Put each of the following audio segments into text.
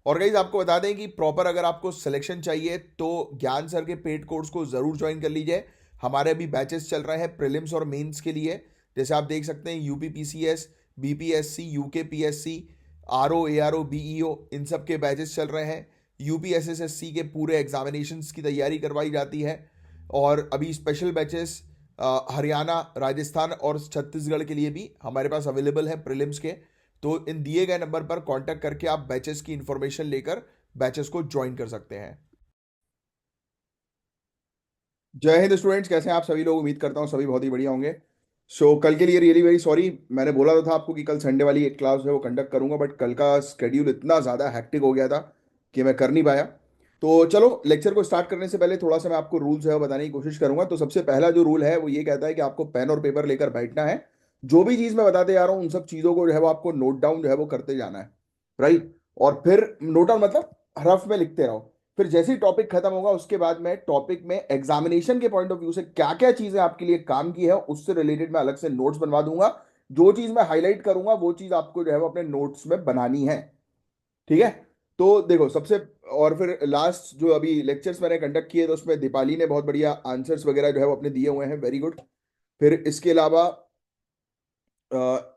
और गाइज आपको बता दें कि प्रॉपर अगर आपको सिलेक्शन चाहिए तो ज्ञान सर के पेड कोर्स को ज़रूर ज्वाइन कर लीजिए। हमारे अभी बैचेस चल रहे हैं प्रीलिम्स और मेंस के लिए। जैसे आप देख सकते हैं UP PCS, BPSC, UK PSC, RO, ARO, BEO, इन सब के बैचेस चल रहे हैं। यूपी एसएसएससी के पूरे एग्जामिनेशंस की तैयारी करवाई जाती है। और अभी स्पेशल बैचेस हरियाणा, राजस्थान और छत्तीसगढ़ के लिए भी हमारे पास अवेलेबल है प्रीलिम्स के। तो इन दिए गए नंबर पर कांटेक्ट करके आप बैचेस की इंफॉर्मेशन लेकर बैचेस को ज्वाइन कर सकते हैं। जय हिंद स्टूडेंट्स, कैसे हैं आप सभी लोग? उम्मीद करता हूं सभी बहुत ही बढ़िया होंगे। कल के लिए रियली वेरी सॉरी, मैंने बोला तो था आपको कि कल संडे वाली एक क्लास है वो कंडक्ट करूंगा, बट कल का स्केड्यूल इतना ज़्यादा हैक्टिक हो गया था कि मैं कर नहीं पाया। तो चलो, लेक्चर को स्टार्ट करने से पहले थोड़ा सा मैं आपको रूल्स है वो बताने की कोशिश करूंगा। तो सबसे पहला जो रूल है वो ये कहता है कि आपको पेन और पेपर लेकर बैठना है। जो भी चीज़ मैं बताते जा रहा हूँ उन सब चीज़ों को जो है वो आपको नोट डाउन जो है वो करते जाना है। राइट। और फिर नोट डाउन मतलब रफ में लिखते रहो। फिर जैसे ही टॉपिक खत्म होगा उसके बाद मैं टॉपिक में एग्जामिनेशन के पॉइंट ऑफ व्यू से क्या क्या चीजें आपके लिए काम की है उससे रिलेटेड मैं अलग से नोट्स बनवा दूंगा। जो चीज मैं हाईलाइट करूंगा वो चीज आपको जो है वो अपने नोट्स में बनानी है। ठीक है। तो देखो सबसे, और फिर लास्ट जो अभी लेक्चर्स मैंने कंडक्ट किए तो उसमें दीपाली ने बहुत बढ़िया आंसर्स वगैरह जो है वो अपने दिए हुए हैं, वेरी गुड। फिर इसके अलावा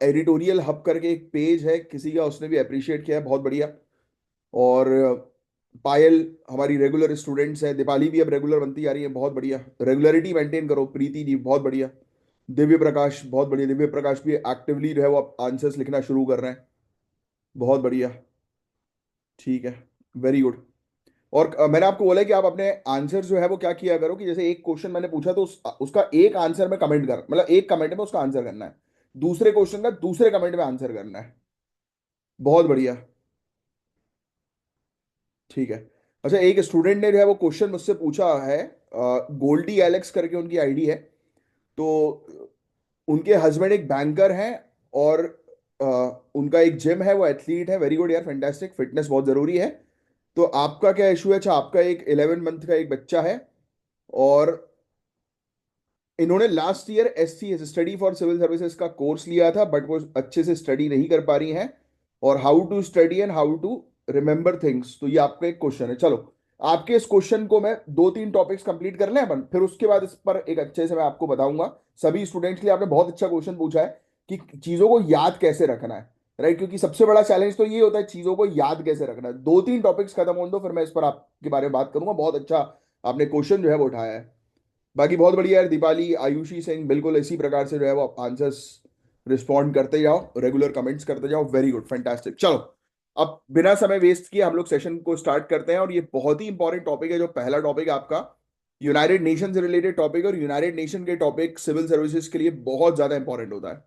एडिटोरियल हब करके एक पेज है किसी का, उसने भी अप्रिशिएट किया है, बहुत बढ़िया। और पायल हमारी रेगुलर स्टूडेंट्स है, दीपाली भी अब रेगुलर बनती जा रही है, बहुत बढ़िया। रेगुलरिटी मेंटेन करो, प्रीति जी बहुत बढ़िया। दिव्य प्रकाश बहुत बढ़िया, दिव्य प्रकाश भी एक्टिवली जो है वो आंसर्स लिखना शुरू कर रहे हैं, बहुत बढ़िया। ठीक है, वेरी गुड। और मैंने आपको बोला है कि आप अपने आंसर जो है वो क्या किया करो कि जैसे एक क्वेश्चन मैंने पूछा तो उसका एक आंसर में कमेंट कर, मतलब एक कमेंट में उसका आंसर करना है। दूसरे क्वेश्चन का दूसरे कमेंट में आंसर करना है, बहुत बढ़िया। ठीक है। अच्छा, एक स्टूडेंट ने जो है वो क्वेश्चन मुझसे पूछा है, गोल्डी एलेक्स करके उनकी आईडी है। तो उनके हस्बैंड एक बैंकर हैं और अ, उनका एक जिम है, वो एथलीट है, वेरी गुड यार, फैंटास्टिक, फिटनेस बहुत जरूरी है। तो आपका क्या इशू है? अच्छा, आपका एक 11 मंथ का एक बच्चा है और इन्होंने last year SC study for civil services का कोर्स लिया था, बट वो अच्छे से स्टडी नहीं कर पा रही हैं। और how to study and how to remember things, तो ये आपका एक क्वेश्चन है। चलो, आपके इस क्वेश्चन को मैं दो तीन टॉपिक्स कंप्लीट कर लें अपन, फिर उसके बाद इस पर एक अच्छे से मैं आपको बताऊंगा। सभी स्टूडेंट्स के लिए आपने बहुत अच्छा क्वेश्चन पूछा है कि चीजों को याद कैसे रखना है। राइट, क्योंकि सबसे बड़ा चैलेंज तो ये होता है चीजों को याद कैसे रखना है। दो तीन टॉपिक्स खत्म होने दो, फिर मैं इस पर आपके बारे में बात करूंगा। बहुत अच्छा आपने क्वेश्चन जो है वो उठाया है। बाकी बहुत बढ़िया यार, दीपाली, आयुषी सिंह, बिल्कुल इसी प्रकार से जो है वो आप आंसर्स रिस्पॉन्ड करते जाओ, रेगुलर कमेंट्स करते जाओ, वेरी गुड, फैंटास्टिक। चलो, अब बिना समय वेस्ट किए हम लोग सेशन को स्टार्ट करते हैं। और ये बहुत ही इंपॉर्टेंट टॉपिक है, जो पहला टॉपिक है आपका यूनाइटेड नेशन से रिलेटेड टॉपिक। और यूनाइटेड नेशन के टॉपिक सिविल सर्विसेज के लिए बहुत ज्यादा इंपॉर्टेंट होता है।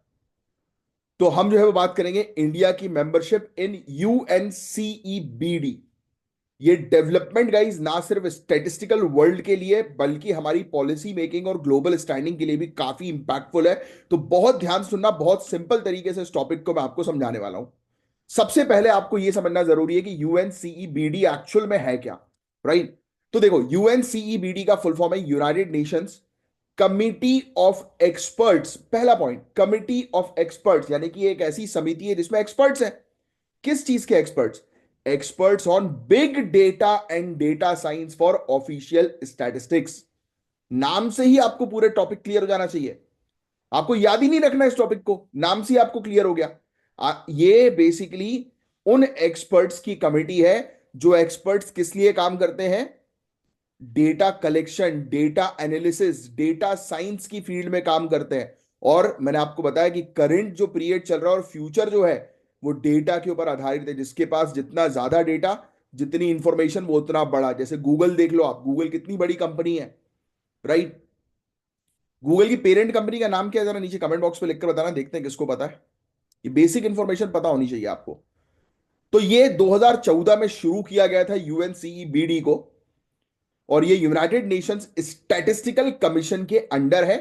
तो हम जो है वो बात करेंगे इंडिया की मेंबरशिप इन यूएनसीईबीडी। ये डेवलपमेंट गाइज ना सिर्फ स्टैटिस्टिकल वर्ल्ड के लिए बल्कि हमारी पॉलिसी मेकिंग और ग्लोबल स्टैंडिंग के लिए भी काफी इंपैक्टफुल है। तो बहुत ध्यान सुनना, बहुत सिंपल तरीके से इस टॉपिक को मैं आपको समझाने वाला हूं। सबसे पहले आपको यह समझना जरूरी है कि यूएनसीईबीडी एक्चुअल में है क्या। राइट। तो देखो, यूएनसीईबीडी का फुल फॉर्म है United Nations committee of experts. पहला पॉइंट, कमिटी ऑफ एक्सपर्ट्स, यानी कि एक ऐसी समिति है जिसमें एक्सपर्ट्स हैं। किस चीज के experts? Experts on big data and data science for official statistics. नाम से ही आपको पूरे टॉपिक क्लियर हो जाना चाहिए। आपको याद ही नहीं रखना इस टॉपिक को, नाम से ही आपको क्लियर हो गया। ये बेसिकली उन एक्सपर्ट्स की कमिटी है जो एक्सपर्ट्स किस लिए काम करते हैं? Data collection, data analysis, data science की फील्ड में काम करते हैं। और मैंने आपको बताया कि करंट जो पीरियड चल रहा है और फ्यूचर जो है वो डेटा के ऊपर आधारित है। जिसके पास जितना ज्यादा डेटा, जितनी इंफॉर्मेशन, वो उतना बड़ा। जैसे गूगल देख लो आप, गूगल कितनी बड़ी कंपनी है। राइट। गूगल की पेरेंट कंपनी का नाम क्या है? जरा नीचे कमेंट बॉक्स पे लिखकर बताना, देखते हैं किसको पता है। ये बेसिक इंफॉर्मेशन पता होनी चाहिए आपको। तो ये 2014 में शुरू किया गया था यूएनसीईबीडी को। और ये यूनाइटेड नेशंस स्टैटिस्टिकल कमीशन के अंडर है।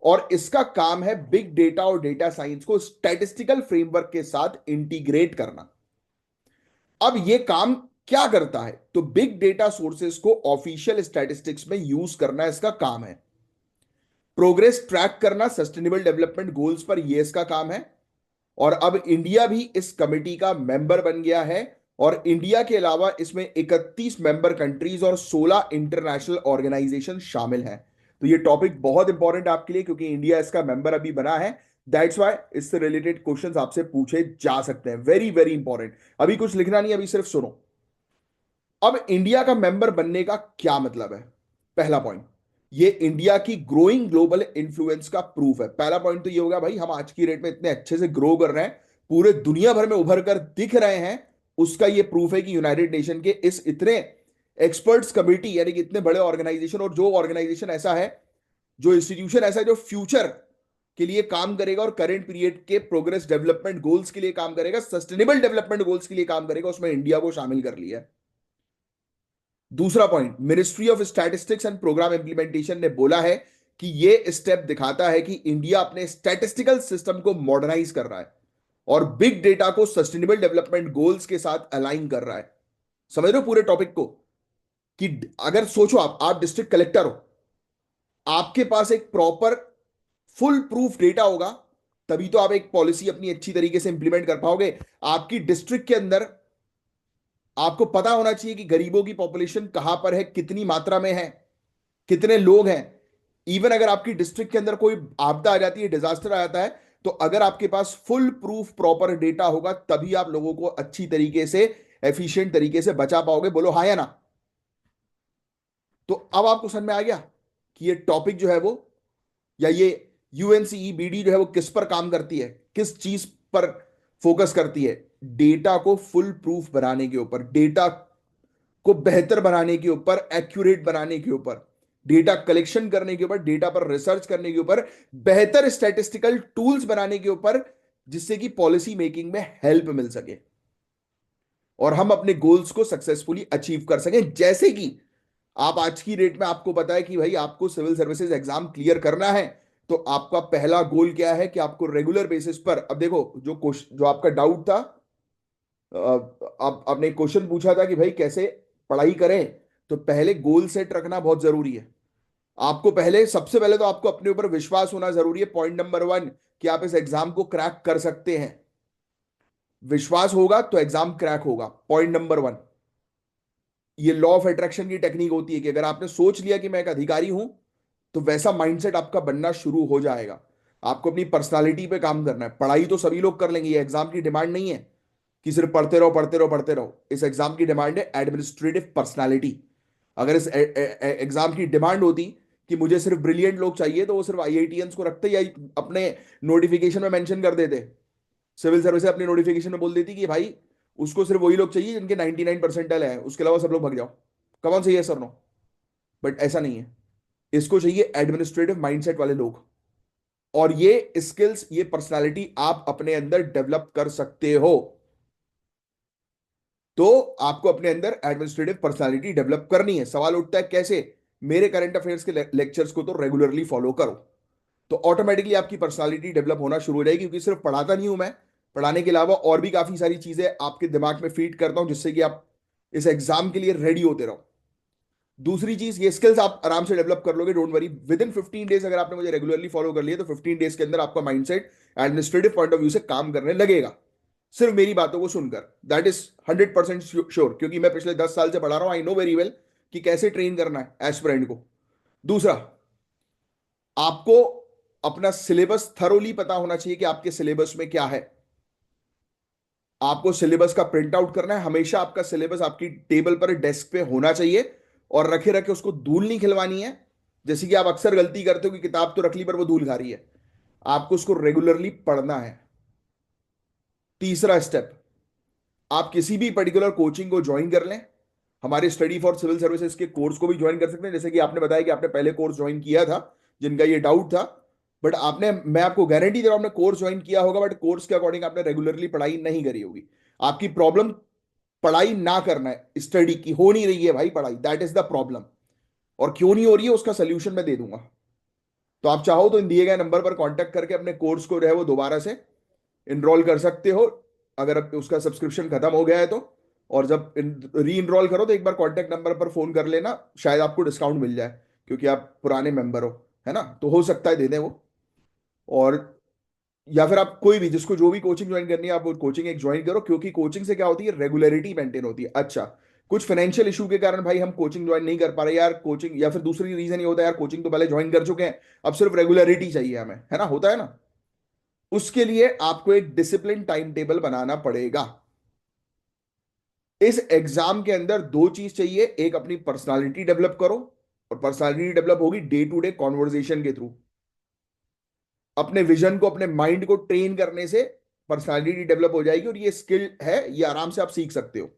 और इसका काम है बिग डेटा और डेटा साइंस को स्टैटिस्टिकल फ्रेमवर्क के साथ इंटीग्रेट करना। अब ये काम क्या करता है? तो बिग डेटा सोर्सेस को ऑफिशियल स्टैटिस्टिक्स में यूज करना इसका काम है। प्रोग्रेस ट्रैक करना सस्टेनेबल डेवलपमेंट गोल्स पर, यह इसका काम है। और अब इंडिया भी इस कमिटी का मेंबर बन गया है। और इंडिया के अलावा इसमें 31 मेंबर कंट्रीज और 16 इंटरनेशनल ऑर्गेनाइजेशन शामिल हैं। तो ये टॉपिक बहुत इंपॉर्टेंट है आपके लिए, क्योंकि इंडिया इसका मेंबर अभी बना है। दैट्स वाई इससे रिलेटेड क्वेश्चंस आपसे पूछे जा सकते हैं। Very very important. अभी कुछ लिखना नहीं, अभी सिर्फ सुनो। अब इंडिया का मेंबर बनने का क्या मतलब है? पहला पॉइंट, ये इंडिया की ग्रोइंग ग्लोबल इन्फ्लुएंस का प्रूफ है। पहला पॉइंट तो ये होगा भाई, हम आज की डेट में इतने अच्छे से ग्रो कर रहे हैं, पूरे दुनिया भर में उभर कर दिख रहे हैं। उसका ये प्रूफ है कि यूनाइटेड नेशन के इस इतने एक्सपर्ट्स कमिटी, यानी कि इतने बड़े ऑर्गेनाइजेशन, और जो ऑर्गेनाइजेशन ऐसा है, जो इंस्टीट्यूशन ऐसा है जो फ्यूचर के लिए काम करेगा और करंट पीरियड के प्रोग्रेस डेवलपमेंट गोल्स के लिए काम करेगा, सस्टेनेबल डेवलपमेंट गोल्स के लिए काम करेगा, उसमें इंडिया को शामिल कर लिया है। दूसरा point, ministry of statistics and programme implementation ने बोला है कि ये स्टेप दिखाता है कि इंडिया अपने स्टैटिस्टिकल सिस्टम को मॉडर्नाइज कर रहा है और बिग डेटा को सस्टेनेबल डेवलपमेंट गोल्स के साथ अलाइन कर रहा है। समझ रहे हो पूरे टॉपिक को? कि अगर सोचो, आप डिस्ट्रिक्ट कलेक्टर हो, आपके पास एक प्रॉपर फुल प्रूफ डेटा होगा, तभी तो आप एक पॉलिसी अपनी अच्छी तरीके से इंप्लीमेंट कर पाओगे। आपकी डिस्ट्रिक्ट के अंदर आपको पता होना चाहिए कि गरीबों की पॉपुलेशन कहां पर है, कितनी मात्रा में है, कितने लोग हैं। इवन अगर आपकी डिस्ट्रिक्ट के अंदर कोई आपदा आ जाती है, डिजास्टर आ जाता है, तो अगर आपके पास फुल प्रूफ प्रॉपर डेटा होगा, तभी आप लोगों को अच्छी तरीके से, एफिशिएंट तरीके से बचा पाओगे। बोलो हाँ या ना? तो अब आपको समझ में आ गया कि ये टॉपिक जो है वो, या ये यूएनसीईबीडी जो है वो किस पर काम करती है, किस चीज पर फोकस करती है? डेटा को फुल प्रूफ बनाने के ऊपर, डेटा को बेहतर बनाने के ऊपर, एक्यूरेट बनाने के ऊपर, डेटा कलेक्शन करने के ऊपर, डेटा पर रिसर्च करने के ऊपर, बेहतर स्टैटिस्टिकल टूल्स बनाने के ऊपर, जिससे कि पॉलिसी मेकिंग में हेल्प मिल सके और हम अपने गोल्स को सक्सेसफुली अचीव कर सकें। जैसे कि आप आज की डेट में, आपको पता है कि भाई आपको सिविल सर्विसेज एग्जाम क्लियर करना है, तो आपका पहला गोल क्या है? कि आपको रेगुलर बेसिस पर, अब देखो, जो आपका डाउट था, आप आपने क्वेश्चन पूछा था कि भाई कैसे पढ़ाई करें, तो पहले गोल सेट रखना बहुत जरूरी है। आपको पहले, सबसे पहले तो आपको अपने ऊपर विश्वास होना जरूरी है, पॉइंट नंबर वन, कि आप इस एग्जाम को क्रैक कर सकते हैं। विश्वास होगा तो एग्जाम क्रैक होगा, पॉइंट नंबर वन। ये लॉ ऑफ अट्रैक्शन की टेक्निक होती है कि अगर आपने सोच लिया कि मैं एक अधिकारी हूं, तो वैसा माइंडसेट आपका बनना शुरू हो जाएगा। आपको अपनी पर्सनालिटी पे काम करना है। पढ़ाई तो सभी लोग कर लेंगे, ये एग्जाम की डिमांड नहीं है कि सिर्फ पढ़ते रहो पढ़ते रहो पढ़ते रहो। इस एग्जाम की डिमांड है एडमिनिस्ट्रेटिव पर्सनालिटी। अगर इस एग्जाम की डिमांड होती कि मुझे सिर्फ ब्रिलियंट लोग चाहिए, तो वो सिर्फ आईआईटीएंस को रखते या अपने नोटिफिकेशन में मेंशन कर देते। सिविल सर्विस अपनी नोटिफिकेशन में बोल देती कि भाई उसको सिर्फ वही लोग चाहिए जिनके 99 परसेंटाइल है, उसके अलावा सब लोग भाग जाओ। कौन सही है सर? नो। बट ऐसा नहीं है। इसको चाहिए एडमिनिस्ट्रेटिव माइंडसेट वाले लोग। और ये स्किल्स, ये पर्सनालिटी आप अपने अंदर डेवलप कर सकते हो। तो आपको अपने अंदर एडमिनिस्ट्रेटिव पर्सनालिटी डेवलप करनी है। सवाल उठता है कैसे? मेरे करंट अफेयर्स के लेक्चर्स को तो रेगुलरली फॉलो करो, तो ऑटोमेटिकली आपकी पर्सनालिटी डेवलप होना शुरू हो जाएगी। क्योंकि सिर्फ पढ़ाता नहीं हूं मैं, पढ़ाने के अलावा और भी काफी सारी चीजें आपके दिमाग में फीड करता हूं, जिससे कि आप इस एग्जाम के लिए रेडी होते रहो। दूसरी चीज, ये स्किल्स आप आराम से डेवलप कर लोगे, don't worry. With in 15 days अगर आपने मुझे रेगुलरली फॉलो कर लिया, तो 15 डेज के अंदर आपका mindset administrative point of view से काम करने लगेगा, सिर्फ मेरी बातों को सुनकर। दैट इज 100% श्योर, क्योंकि मैं पिछले 10 साल से पढ़ा रहा हूं। आई नो वेरी वेल कि कैसे ट्रेन करना है एस्पिरेंट को। दूसरा, आपको अपना सिलेबस थरोली पता होना चाहिए कि आपके सिलेबस में क्या है। आपको सिलेबस का प्रिंट आउट करना है। हमेशा आपका सिलेबस आपकी टेबल पर, डेस्क पे होना चाहिए, और रखे रखे उसको धूल नहीं खिलवानी है। जैसे कि आप अक्सर गलती करते हो कि किताब तो रख ली पर वो धूल खा रही है। आपको उसको रेगुलरली पढ़ना है। तीसरा स्टेप, आप किसी भी पर्टिकुलर कोचिंग को ज्वाइन कर लें। हमारे स्टडी फॉर सिविल सर्विसेज के कोर्स को भी ज्वाइन कर सकते हैं। जैसे कि आपने बताया कि आपने पहले कोर्स ज्वाइन किया था, जिनका ये डाउट था, बट आपने, मैं आपको गारंटी दे रहा हूं, आपने कोर्स ज्वाइन किया होगा, बट कोर्स के अकॉर्डिंग आपने रेगुलरली पढ़ाई नहीं करी होगी। आपकी प्रॉब्लम पढ़ाई ना करना है, स्टडी की हो नहीं रही है भाई पढ़ाई, दैट इज द प्रॉब्लम। और क्यों नहीं हो रही है उसका सोल्यूशन मैं दे दूंगा। तो आप चाहो तो इन दिए गए नंबर पर कांटेक्ट करके अपने कोर्स को जो है वो दोबारा से इनरोल कर सकते हो, अगर अब उसका सब्सक्रिप्शन खत्म हो गया है तो। और जब री इनरोल करो तो एक बार कांटेक्ट नंबर पर फोन कर लेना, शायद आपको डिस्काउंट मिल जाए, क्योंकि आप पुराने मेंबर हो, है ना, तो हो सकता है दे दें वो। और या फिर आप कोई भी, जिसको जो भी कोचिंग ज्वाइन करनी है, आप वो कोचिंग एक ज्वाइन करो, क्योंकि कोचिंग से क्या होती है, रेगुलरिटी मेंटेन होती है। अच्छा, कुछ फाइनेंशियल इशू के कारण भाई हम कोचिंग ज्वाइन नहीं कर पा रहे यार, कोचिंग, या फिर दूसरी रीजन ये होता है यार, कोचिंग तो पहले ज्वाइन कर चुके हैं, अब सिर्फ रेगुलरिटी चाहिए हमें, है ना, होता है ना। उसके लिए आपको एक डिसिप्लिन टाइम टेबल बनाना पड़ेगा। इस एग्जाम के अंदर दो चीज चाहिए, एक अपनी पर्सनालिटी डेवलप करो, और पर्सनालिटी डेवलप होगी डे टू डे कॉन्वर्जेशन के थ्रू, अपने विजन को, अपने माइंड को ट्रेन करने से पर्सनालिटी डेवलप हो जाएगी, और ये स्किल है, ये आराम से आप सीख सकते हो।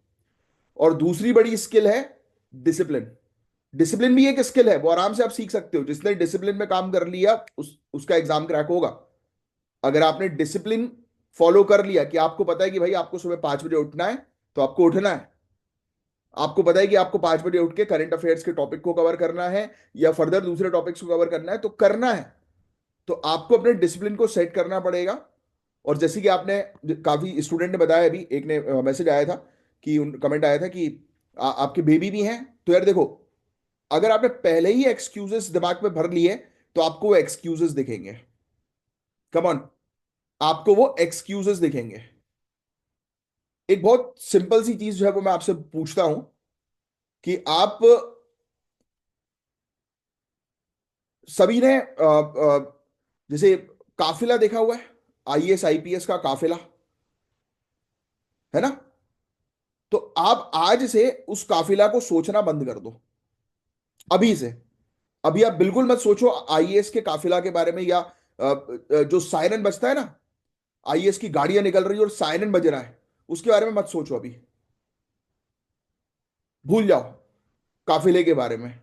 और दूसरी बड़ी स्किल है डिसिप्लिन। डिसिप्लिन भी एक स्किल है, वो आराम से आप सीख सकते हो, जिसने डिसिप्लिन में काम कर लिया उसका एग्जाम क्रैक होगा। अगर आपने डिसिप्लिन फॉलो कर लिया, कि आपको पता है कि भाई आपको सुबह 5 बजे उठना है, तो आपको उठना है। आपको पता है कि आपको 5 बजे उठ के करंट अफेयर्स के टॉपिक को कवर करना है, या फर्दर दूसरे टॉपिक्स को कवर करना है, तो करना है। तो आपको अपने डिसिप्लिन को सेट करना पड़ेगा। और जैसे कि आपने, काफी स्टूडेंट ने बताया, अभी एक ने मैसेज आया था, कि कमेंट आया था कि आपके बेबी भी हैं। तो यार देखो, अगर आपने पहले ही एक्सक्यूजेस दिमाग में भर लिए, तो आपको वो एक्सक्यूजेस दिखेंगे। कम ऑन, आपको वो एक्सक्यूजेस दिखेंगे। एक बहुत सिंपल सी चीज जो है वो मैं आपसे पूछता हूं, कि आप सभी ने जैसे काफिला देखा हुआ है, आईएएस आईपीएस का काफिला, है ना। तो आप आज से उस काफिला को सोचना बंद कर दो, अभी से। अभी आप बिल्कुल मत सोचो आईएएस के काफिला के बारे में, या जो सायरन बजता है ना, आईएएस की गाड़ियां निकल रही है और सायरन बज रहा है, उसके बारे में मत सोचो अभी। भूल जाओ काफिले के बारे में।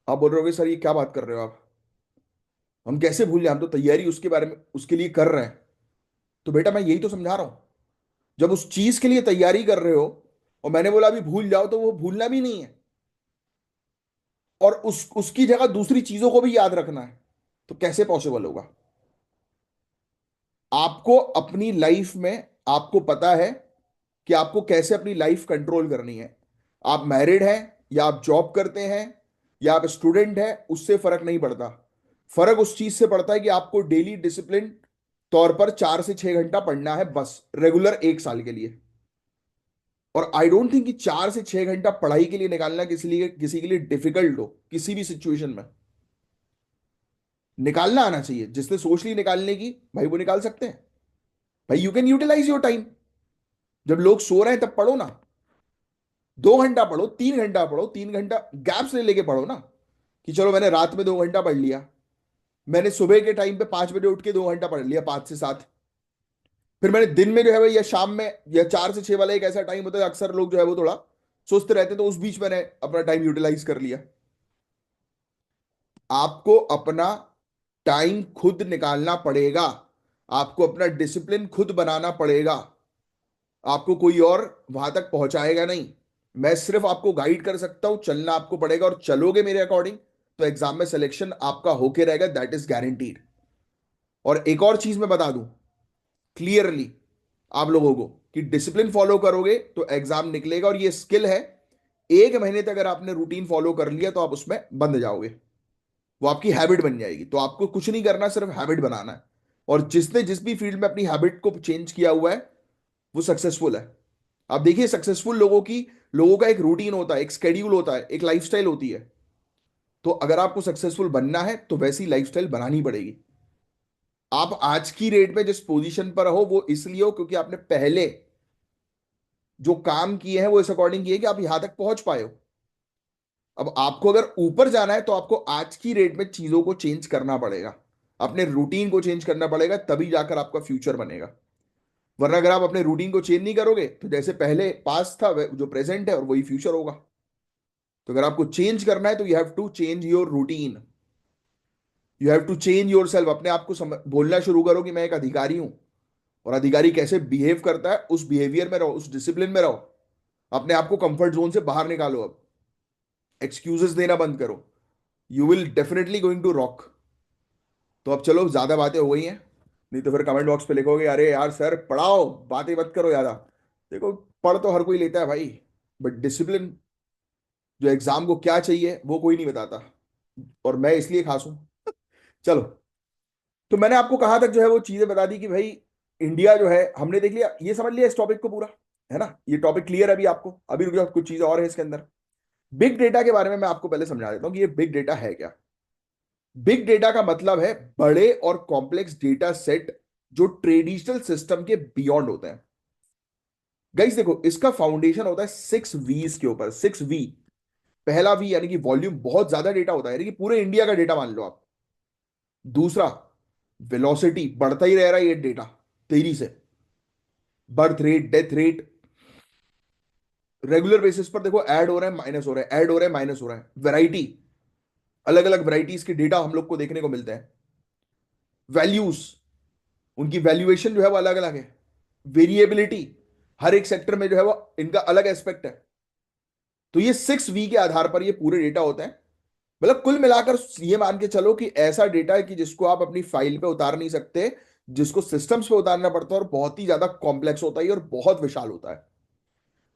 आप बोल रहे होगे सर ये क्या बात कर रहे हो आप, हम कैसे भूल जाए, हम तो तैयारी उसके बारे में, उसके लिए कर रहे हैं। तो बेटा मैं यही तो समझा रहा हूं, जब उस चीज के लिए तैयारी कर रहे हो, और मैंने बोला अभी भूल जाओ, तो वो भूलना भी नहीं है, और उसकी जगह दूसरी चीजों को भी याद रखना है, तो कैसे पॉसिबल होगा। आपको अपनी लाइफ में, आपको पता है कि आपको कैसे अपनी लाइफ कंट्रोल करनी है। आप मैरिड हैं, या आप जॉब करते हैं, या आप स्टूडेंट हैं, उससे फर्क नहीं पड़ता। फर्क उस चीज से पड़ता है कि आपको डेली डिसिप्लिन तौर पर 4 से 6 घंटा पढ़ना है, बस, रेगुलर 1 साल के लिए। और आई डोंट थिंक कि 4 से 6 घंटा पढ़ाई के लिए निकालना किसी के लिए डिफिकल्ट हो, किसी भी सिचुएशन में। निकालना आना चाहिए, जिसने सोच ली निकालने की, भाई वो निकाल सकते हैं। भाई you can utilise your time. जब लोग सो रहे हैं तब पढ़ो ना, 2 घंटा पढ़ो, 3 घंटा पढ़ो, 3 घंटा गैप्स ले लेके पढ़ो ना, कि चलो मैंने रात में 2 घंटा पढ़ लिया, मैंने सुबह के टाइम पे 5 बजे उठ के 2 घंटा पढ़ लिया, 5 से 7, फिर मैंने दिन में जो है भाई, या शाम में, या 4 से 6 वाला एक ऐसा टाइम होता है, अक्सर लोग जो है वो थोड़ा सुस्त रहते हैं, तो उस बीच मैंने अपना टाइम यूटिलाइज कर लिया। आपको अपना टाइम खुद निकालना पड़ेगा, आपको अपना डिसिप्लिन खुद बनाना पड़ेगा। आपको कोई और वहां तक पहुंचाएगा नहीं। मैं सिर्फ आपको गाइड कर सकता हूं, चलना आपको पड़ेगा, और चलोगे मेरे अकॉर्डिंग, तो एग्जाम में सिलेक्शन आपका होके रहेगा, दैट इज गारंटीड। और एक और चीज मैं बता दूं क्लियरली आप लोगों को, कि डिसिप्लिन फॉलो करोगे तो एग्जाम निकलेगा, और ये स्किल है। 1 महीने तक अगर आपने रूटीन फॉलो कर लिया, तो आप उसमें बंध जाओगे, वो आपकी हैबिट बन जाएगी। तो आपको कुछ नहीं करना, सिर्फ हैबिट बनाना है। और जिसने जिस भी फील्ड में अपनी हैबिट को चेंज किया हुआ है, वो सक्सेसफुल है। आप देखिए सक्सेसफुल लोगों का एक रूटीन होता है, एक स्केड्यूल होता है, एक लाइफस्टाइल होती है। तो अगर आपको सक्सेसफुल बनना है, तो वैसी लाइफस्टाइल बनानी पड़ेगी। आप आज की डेट में जिस पोजीशन पर हो, वो इसलिए हो क्योंकि आपने पहले जो काम किए हैं वो इस अकॉर्डिंग किए कि आप यहां तक पहुंच पाए हो। अब आपको अगर ऊपर जाना है, तो आपको आज की डेट में चीजों को चेंज करना पड़ेगा, अपने रूटीन को चेंज करना पड़ेगा, तभी जाकर आपका फ्यूचर बनेगा। वरना अगर आप अपने रूटीन को चेंज नहीं करोगे, तो जैसे पहले पास था, जो प्रेजेंट है, और वही फ्यूचर होगा। तो अगर आपको चेंज करना है, तो you have to change your routine, you have to change yourself. अपने आप को बोलना शुरू करो कि मैं एक अधिकारी हूं, और अधिकारी कैसे बिहेव करता है, उस बिहेवियर में रहो, उस डिसिप्लिन में रहो। अपने आप को कंफर्ट जोन से बाहर निकालो, अब एक्सक्यूजेस देना बंद करो। You will definitely going to rock. तो अब चलो, ज्यादा बातें हो गई हैं, नहीं तो फिर कमेंट बॉक्स पे लिखोगे अरे यार सर पढ़ाओ, बातें मत करो ज्यादा। देखो, पढ़ तो हर कोई लेता है भाई, बट डिसिप्लिन, जो एग्जाम को क्या चाहिए, वो कोई नहीं बताता, और मैं इसलिए खास हूं। चलो, तो मैंने आपको कहाँ तक जो है वो चीजें बता दी कि भाई इंडिया जो है, हमने देख लिया, ये समझ लिया इस टॉपिक को पूरा, है ना? ये टॉपिक क्लियर है अभी आपको? अभी रुक जाओ, कुछ चीजें और है इसके अंदर। बिग डेटा के बारे में मैं आपको पहले समझा देता हूँ कि ये बिग डेटा है क्या। बिग डेटा का मतलब है बड़े और कॉम्प्लेक्स डेटा सेट जो ट्रेडिशनल सिस्टम के बियॉन्ड होते हैं। गाइस देखो, इसका फाउंडेशन होता है 6 V's के ऊपर। 6 V। पहला वी यानी कि वॉल्यूम, बहुत ज्यादा डेटा होता है, यानी कि पूरे इंडिया का डेटा मान लो आप। दूसरा, वेलोसिटी, बढ़ता ही रह रहा है ये डेटा तेजी से। Birth rate, death rate, regular basis पर देखो ऐड हो रहा है, माइनस हो रहा है, ऐड हो रहा है, माइनस हो रहा है। वैरायटी, अलग अलग वैरायटीज के डेटा हम लोग को देखने को मिलते हैं। वैल्यूज, उनकी वैल्यूएशन जो है वो अलग अलग है। वेरिएबिलिटी, हर एक सेक्टर में जो है वो इनका अलग एस्पेक्ट है। तो ये 6 V के आधार पर ये पूरे डेटा होते हैं। मतलब कुल मिलाकर ये मान के चलो कि ऐसा डेटा है कि जिसको आप अपनी फाइल पे उतार नहीं सकते, जिसको सिस्टम्स पे उतारना पड़ता है, और बहुत ही ज्यादा कॉम्प्लेक्स होता है और बहुत विशाल होता है।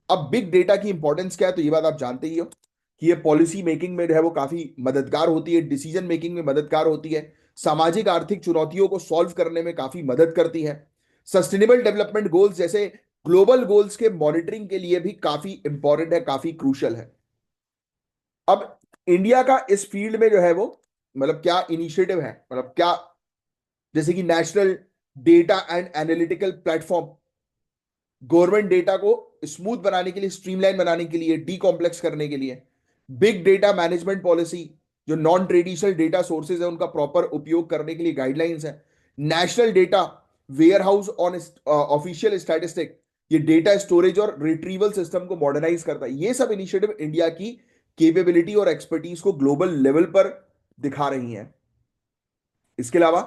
अब बिग डेटा की इंपॉर्टेंस क्या है, तो ये बात आप जानते ही हो कि ये पॉलिसी मेकिंग में जो है वो काफी मददगार होती है, डिसीजन मेकिंग में मददगार होती है, सामाजिक आर्थिक चुनौतियों को सॉल्व करने में काफी मदद करती है, सस्टेनेबल डेवलपमेंट गोल्स जैसे ग्लोबल गोल्स के मॉनिटरिंग के लिए भी काफी इंपॉर्टेंट है, काफी क्रूशल है। अब इंडिया का इस फील्ड में जो है वो, मतलब क्या इनिशिएटिव है, मतलब क्या, जैसे कि national data and analytical platform, government data को स्मूथ बनाने के लिए, स्ट्रीमलाइन बनाने के लिए, डीकॉम्प्लेक्स करने के लिए। बिग डेटा मैनेजमेंट पॉलिसी, जो नॉन ट्रेडिशनल डेटा सोर्सेज है उनका प्रॉपर उपयोग करने के लिए गाइडलाइंस है। National data warehouse on official statistic, ये डेटा स्टोरेज और रिट्रीवल सिस्टम को मॉडर्नाइज करता है। ये सब इनिशिएटिव इंडिया की केपेबिलिटी और एक्सपर्टीज को ग्लोबल लेवल पर दिखा रही हैं। इसके अलावा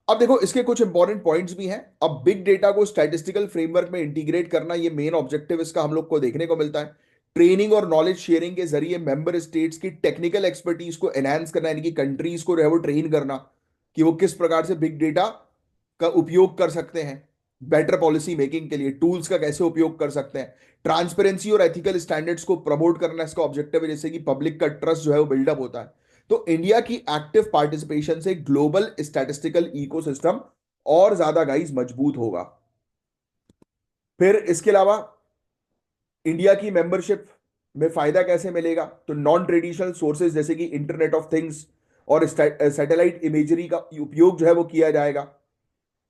अब देखो, इसके कुछ इंपॉर्टेंट पॉइंट्स भी हैं। अब बिग डेटा को स्टैटिस्टिकल फ्रेमवर्क में इंटीग्रेट करना, ये मेन ऑब्जेक्टिव इसका हम लोग को देखने को मिलता है। ट्रेनिंग और नॉलेज शेयरिंग के जरिए मेंबर स्टेट्स की टेक्निकल एक्सपर्टीज को एनहांस करना, यानी कि कंट्रीज को जो है वो ट्रेन करना कि वो किस प्रकार से बिग डेटा का उपयोग कर सकते हैं, बेटर पॉलिसी मेकिंग के लिए टूल्स का कैसे उपयोग कर सकते हैं। ट्रांसपेरेंसी और एथिकल स्टैंडर्ड्स को प्रमोट करना इसका ऑब्जेक्टिव है, जैसे कि पब्लिक का ट्रस्ट जो है वो बिल्डअप होता है। तो इंडिया की एक्टिव पार्टिसिपेशन से ग्लोबल स्टैटिस्टिकल इकोसिस्टम और ज्यादा गाइज मजबूत होगा। फिर इसके अलावा इंडिया की मेंबरशिप में फायदा कैसे मिलेगा, तो नॉन ट्रेडिशनल सोर्सेज जैसे कि इंटरनेट ऑफ थिंग्स और सैटेलाइट इमेजरी का उपयोग जो है वो किया जाएगा।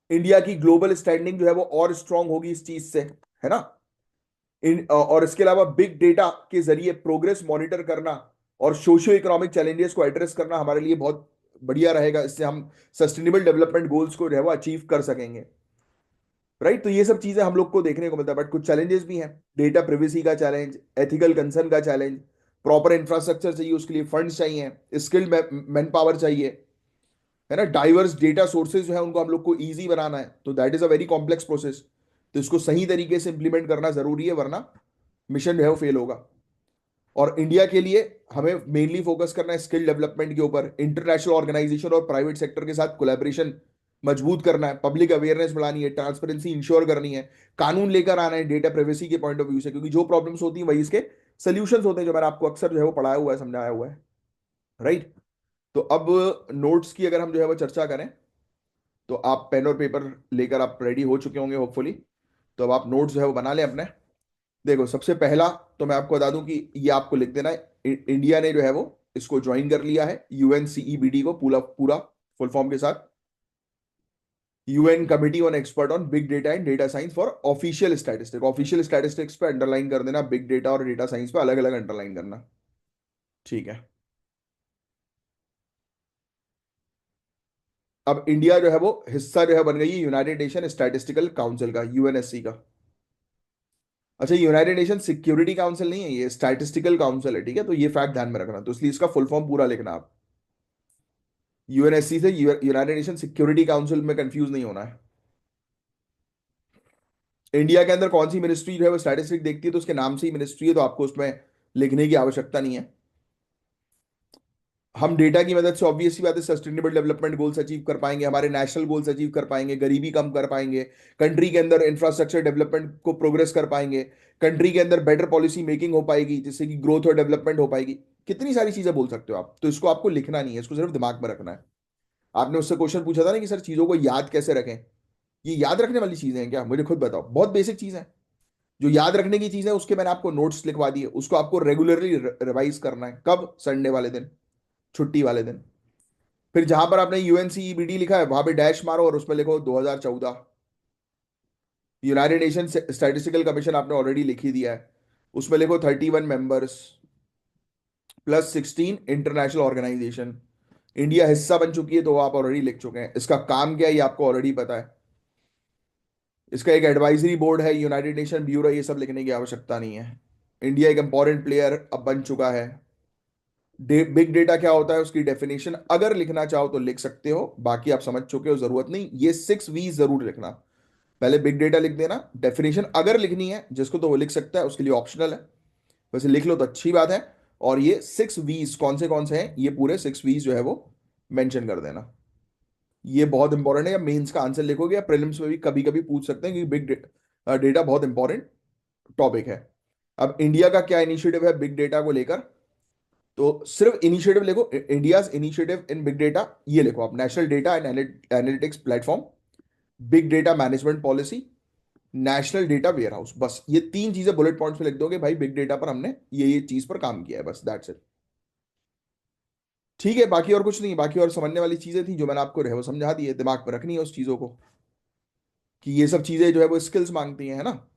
इंडिया की ग्लोबल स्टैंडिंग जो है वो और स्ट्रांग होगी इस चीज से, है ना? और इसके अलावा बिग डेटा के जरिए प्रोग्रेस मॉनिटर करना और सोशियो इकोनॉमिक चैलेंजेस को एड्रेस करना हमारे लिए बहुत बढ़िया रहेगा। इससे हम सस्टेनेबल डेवलपमेंट गोल्स को जो है वो अचीव कर सकेंगे। राइट? तो ये सब चीजें हम लोग को देखने को मिलता है, बट कुछ चैलेंजेस भी हैं। डेटा प्रिवेसी का चैलेंज, एथिकल कंसर्न का चैलेंज, प्रॉपर इंफ्रास्ट्रक्चर चाहिए, उसके लिए फंड्स चाहिए, स्किल्ड मैन पावर चाहिए, है ना? डाइवर्स डेटा सोर्सेज जो है उनको हम लोग को ईजी बनाना है, तो that is a very complex process. तो इसको सही तरीके से इंप्लीमेंट करना जरूरी है, वरना मिशन जो है वो फेल होगा। और इंडिया के लिए हमें मेनली फोकस करना है स्किल डेवलपमेंट के ऊपर, इंटरनेशनल ऑर्गेनाइजेशन और प्राइवेट सेक्टर के साथ कोलैबोरेशन मजबूत करना है, पब्लिक अवेयरनेस बढ़ानी है, ट्रांसपेरेंसी इंश्योर करनी है, कानून लेकर आना है डेटा प्राइवेसी के पॉइंट ऑफ व्यू से, क्योंकि जो प्रॉब्लम्स होती हैं वही इसके सोल्यूशंस होते हैं, जो मैंने आपको अक्सर जो है वो पढ़ाया हुआ है, समझाया हुआ है। राइट? तो अब नोट्स की अगर हम जो है वो चर्चा करें, तो आप पेन और पेपर लेकर आप रेडी हो चुके होंगे होपफुली। तो अब आप नोट्स जो है वो बना लें अपने। देखो, सबसे पहला तो मैं आपको बता दूं कि ये आपको लिख देना है, इंडिया ने जो है वो इसको ज्वाइन कर लिया है, यूएनसीईबीडी को, पूरा पूरा फुल फॉर्म के साथ। UN committee on expert on big data and data science for official statistics. Official statistics पे अंडरलाइन कर देना, बिग डेटा और डेटा साइंस पे अलग अलग अंडरलाइन करना। ठीक है? अब इंडिया जो है वो हिस्सा जो है बन गई है यूनाइटेड नेशन स्टैटिस्टिकल काउंसिल का, यूएनएससी का। अच्छा, यूनाइटेड नेशन सिक्योरिटी काउंसिल नहीं है, ये स्टैटिस्टिकल काउंसिल है, ठीक है? तो ये फैक्ट ध्यान में रखना, तो इसलिए इसका फुल फॉर्म पूरा लिखना आप। यूएनएससी से यूनाइटेड नेशन सिक्योरिटी काउंसिल में कंफ्यूज नहीं होना है। इंडिया के अंदर कौन सी मिनिस्ट्री जो है वो स्टैटिस्टिक देखती है, तो उसके नाम से ही मिनिस्ट्री है, तो आपको उसमें लिखने की आवश्यकता नहीं है। हम डेटा की मदद से ऑब्वियस सी बात है सस्टेनेबल डेवलपमेंट गोल्स अचीव कर पाएंगे, हमारे नेशनल गोल्स अचीव कर पाएंगे, गरीबी कम कर पाएंगे, कंट्री के अंदर इंफ्रास्ट्रक्चर डेवलपमेंट को प्रोग्रेस कर पाएंगे, कंट्री के अंदर बेटर पॉलिसी मेकिंग हो पाएगी, जिससे कि ग्रोथ और डेवलपमेंट हो पाएगी। कितनी सारी चीजें बोल सकते हो आप, तो इसको आपको लिखना नहीं है, इसको सिर्फ दिमाग में रखना है। आपने उससे क्वेश्चन पूछा था ना कि सर चीजों को याद कैसे रखें, ये याद रखने वाली चीजें हैं क्या? मुझे खुद बताओ, बहुत बेसिक चीज है। जो याद रखने की चीज है उसके मैंने आपको नोट्स लिखवा दिए, उसको आपको रेगुलरली रिवाइज करना है। कब? संडे वाले दिन, छुट्टी वाले दिन। फिर जहां पर आपने यूएनसीईबीडी लिखा है वहां पे डैश मारो और उसमें लिखो 2014। यूनाइटेड नेशन स्टैटिस्टिकल कमीशन आपने ऑलरेडी लिख ही दिया है, उसमें लिखो 31 members plus 16 international organisation. India हिस्सा बन चुकी है तो वो आप ऑलरेडी लिख चुके हैं। इसका काम क्या है ये आपको ऑलरेडी पता है। इसका एक एडवाइजरी बोर्ड है, यूनाइटेड नेशन ब्यूरो, ये सब लिखने की आवश्यकता नहीं है। इंडिया एक इंपॉर्टेंट प्लेयर अब बन चुका है। बिग डेटा क्या होता है उसकी डेफिनेशन अगर लिखना चाहो तो लिख सकते हो, बाकी आप समझ चुके हो, जरूरत नहीं। ये 6 V जरूर लिखना। पहले बिग डेटा लिख देना, डेफिनेशन अगर लिखनी है जिसको तो वो लिख सकता है, उसके लिए ऑप्शनल है। वैसे लिख लो तो अच्छी बात है। और ये 6 V's कौन से हैं, ये पूरे 6 V's जो है वो मेंशन कर देना। ये बहुत इंपॉर्टेंट है, या मेंस का आंसर लिखोगे या प्रीलिम्स में भी कभी कभी पूछ सकते हैं, क्योंकि बिग डेटा बहुत इंपॉर्टेंट टॉपिक है। अब इंडिया का क्या इनिशिएटिव है बिग डेटा को लेकर, तो सिर्फ इनिशिएटिव लिखो, India's initiative in big data, ये लिखो आप। National data and analytics platform, big data management policy, national data warehouse. बस ये 3 चीजें बुलेट पॉइंट्स में लिख दोगे भाई, बिग डेटा पर हमने ये चीज पर काम किया है, बस दैट्स इट। ठीक है, बाकी और कुछ नहीं, बाकी और समझने वाली चीजें थी जो मैंने आपको रहे वो समझा दी है, दिमाग में रखनी है उस चीजों को, कि ये सब चीजें जो है वो स्किल्स मांगती हैं, है ना।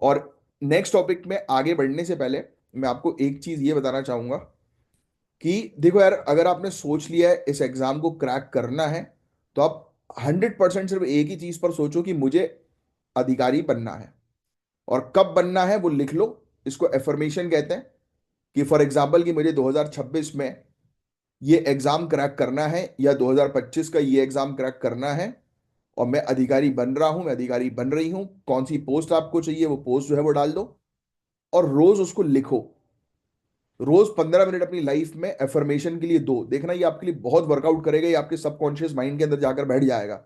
और नेक्स्ट टॉपिक में आगे बढ़ने से पहले मैं आपको एक चीज ये बताना चाहूंगा कि देखो यार, अगर आपने सोच लिया है इस एग्जाम को क्रैक करना है, तो आप 100% सिर्फ एक ही चीज पर सोचो कि मुझे अधिकारी बनना है। और कब बनना है वो लिख लो। इसको एफर्मेशन कहते हैं। कि फॉर एग्जाम्पल कि मुझे 2026 में ये एग्जाम क्रैक करना है, या 2025 का ये एग्जाम क्रैक करना है, और मैं अधिकारी बन रहा हूं, मैं अधिकारी बन रही हूं। कौन सी पोस्ट आपको चाहिए वो पोस्ट जो है वो डाल दो, और रोज उसको लिखो। रोज 15 मिनट अपनी लाइफ में एफर्मेशन के लिए दो। देखना ये आपके लिए बहुत वर्कआउट करेगा, ये आपके सबकॉन्शियस माइंड के अंदर जाकर बैठ जाएगा,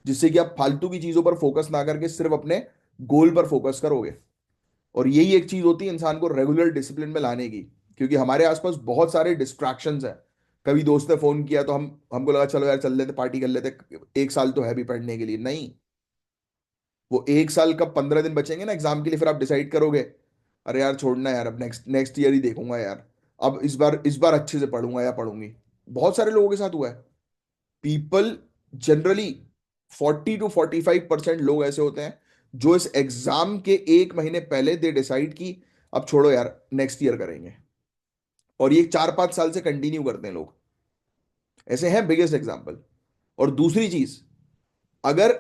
जिससे कि आप फालतू की चीजों पर फोकस ना करके सिर्फ अपने गोल पर फोकस करोगे। और यही एक चीज होती है इंसान को रेगुलर डिसिप्लिन में लाने की, क्योंकि हमारे आसपास बहुत सारे डिस्ट्रैक्शंस हैं। कभी दोस्त ने फोन किया तो हमको लगा चलो यार चल लेते, पार्टी कर लेते। 1 साल तो है भी पढ़ने के लिए, नहीं। वो 1 साल कब 15 दिन बचेंगे ना एग्जाम के लिए, फिर आप डिसाइड करोगे अरे यार छोड़ना यार, अब नेक्स्ट नेक्स्ट ईयर ही देखूंगा यार, अब इस बार अच्छे से पढ़ूंगा या पढ़ूंगी। बहुत सारे लोगों के साथ हुआ है। पीपल जनरली 40 to 45% लोग ऐसे होते हैं जो इस एग्जाम के 1 महीने पहले दे डिसाइड की अब छोड़ो यार नेक्स्ट ईयर करेंगे, और ये 4-5 साल से कंटिन्यू करते हैं लोग। ऐसे हैं बिगेस्ट एग्जाम्पल। और दूसरी चीज, अगर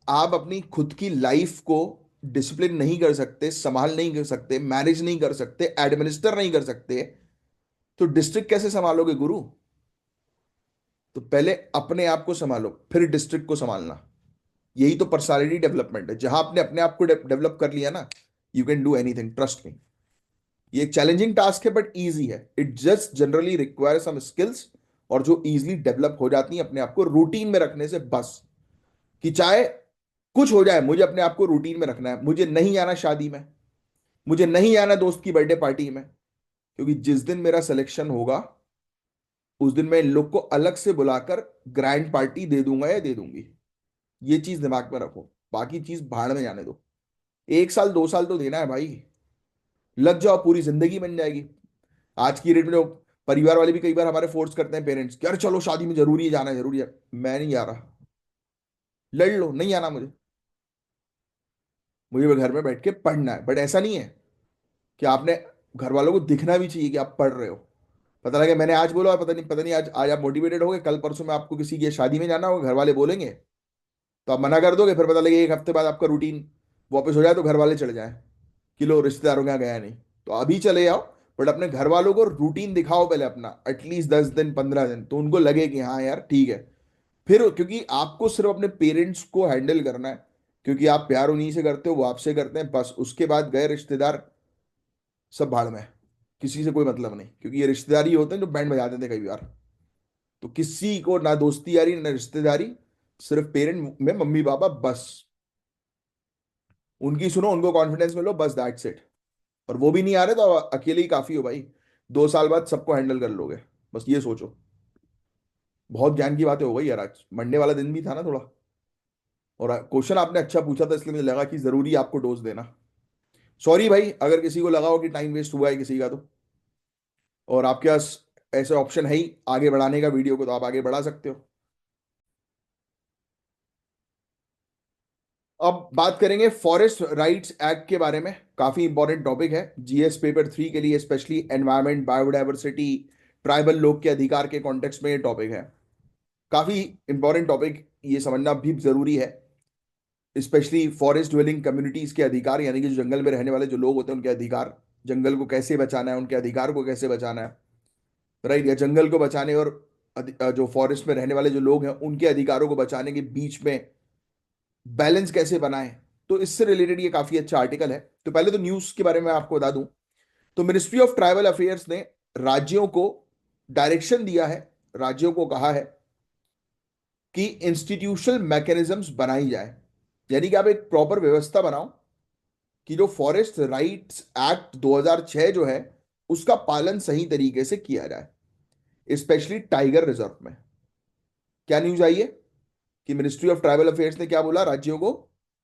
आप अपनी खुद की लाइफ को डिसिप्लिन नहीं कर सकते, संभाल नहीं कर सकते, मैनेज नहीं कर सकते, एडमिनिस्टर नहीं कर सकते, तो डिस्ट्रिक्ट कैसे संभालोगे गुरु? तो पहले अपने आप को संभालो, फिर डिस्ट्रिक्ट को संभालना। यही तो पर्सनालिटी डेवलपमेंट है। जहां आपने अपने आप को डेवलप कर लिया ना, you can do anything, trust me. ये एक चैलेंजिंग टास्क है बट इजी है। It just generally require some skills, और जो इजीली डेवलप हो जाती है अपने आप को रूटीन में रखने से, बस। कि चाहे कुछ हो जाए, मुझे अपने आप को रूटीन में रखना है। मुझे नहीं आना शादी में, मुझे नहीं आना दोस्त की बर्थडे पार्टी में, क्योंकि जिस दिन मेरा सिलेक्शन होगा उस दिन मैं इन लोग को अलग से बुलाकर ग्रैंड पार्टी दे दूंगा या दे दूंगी। ये चीज दिमाग में रखो, बाकी चीज भाड़ में जाने दो। 1 साल 2 साल तो देना है भाई, लग जाओ पूरी जिंदगी बन जाएगी। आज की डेट में जो परिवार वाले भी कई बार हमारे फोर्स करते हैं, पेरेंट्स, कि अरे चलो शादी में जरूरी है जाना, जरूरी है। मैं नहीं जा रहा, लड़ लो, नहीं आना मुझे। मुझे घर में बैठ के पढ़ना है। बट ऐसा नहीं है कि आपने, घर वालों को दिखना भी चाहिए कि आप पढ़ रहे हो। पता लगे मैंने आज बोला और पता नहीं आज आज आप मोटिवेटेड हो गए, कल परसों में आपको किसी की शादी में जाना होगा, घर वाले बोलेंगे तो आप मना कर दोगे, फिर पता लगे 1 हफ्ते बाद आपका रूटीन वापस हो जाए तो घर वाले चले जाए कि लो रिश्तेदारों के यहाँ गया नहीं। तो अभी चले जाओ, बट अपने घर वालों को रूटीन दिखाओ पहले अपना, एटलीस्ट 10 दिन 15 दिन, तो उनको लगे कि हाँ यार ठीक है। फिर क्योंकि आपको सिर्फ अपने पेरेंट्स को हैंडल करना है, क्योंकि आप प्यार उन्हीं से करते हो, वो आपसे करते हैं, बस। उसके बाद गए रिश्तेदार सब भाड़ में, किसी से कोई मतलब नहीं, क्योंकि ये रिश्तेदारी होते हैं जो बैंड बजा देते हैं कई बार। तो किसी को ना दोस्ती यारी ना रिश्तेदारी, सिर्फ पेरेंट में मम्मी पापा, बस। उनकी सुनो, उनको कॉन्फिडेंस में लो, बस दैट्स इट। और वो भी नहीं आ रहे तो अकेले ही काफी हो भाई। 2 साल बाद सबको हैंडल कर लोगे, बस ये सोचो। बहुत ज्ञान की बातें हो गई यार, आज मंडे वाला दिन भी था ना थोड़ा। और क्वेश्चन आपने अच्छा पूछा था, इसलिए मुझे लगा कि जरूरी आपको डोज देना। सॉरी भाई अगर किसी को लगा हो कि टाइम वेस्ट हुआ है किसी का तो। और आपके पास ऐसे ऑप्शन है ही आगे बढ़ाने का वीडियो को, तो आप आगे बढ़ा सकते हो। अब बात करेंगे फॉरेस्ट राइट्स एक्ट के बारे में। काफी इंपॉर्टेंट टॉपिक है जीएस पेपर 3 के लिए, स्पेशली एनवायरमेंट, बायोडायवर्सिटी, ट्राइबल लोग के अधिकार के कॉन्टेक्स्ट में ये टॉपिक है। काफी इंपॉर्टेंट टॉपिक, ये समझना भी जरूरी है। स्पेशली फॉरेस्ट ड्वेलिंग कम्युनिटीज के अधिकार, यानी कि जो जंगल में रहने वाले जो लोग होते हैं उनके अधिकार, जंगल को कैसे बचाना है, उनके अधिकार को कैसे बचाना है, राइट। या जंगल को बचाने और जो फॉरेस्ट में रहने वाले जो लोग हैं उनके अधिकारों को बचाने के बीच में बैलेंस कैसे बनाएं। तो इससे रिलेटेड ये काफी अच्छा आर्टिकल है। तो पहले तो न्यूज के बारे में आपको बता दूं, तो मिनिस्ट्री ऑफ ट्राइबल अफेयर्स ने राज्यों को डायरेक्शन दिया है, राज्यों को कहा है कि इंस्टीट्यूशनल मैकेनिज्म्स बनाई जाए, यानी कि आप एक प्रॉपर व्यवस्था बनाओ कि जो फॉरेस्ट राइट्स एक्ट 2006 जो है उसका पालन सही तरीके से किया जाए, स्पेशली टाइगर रिजर्व में। क्या न्यूज आई है कि मिनिस्ट्री ऑफ ट्राइबल अफेयर्स ने क्या बोला राज्यों को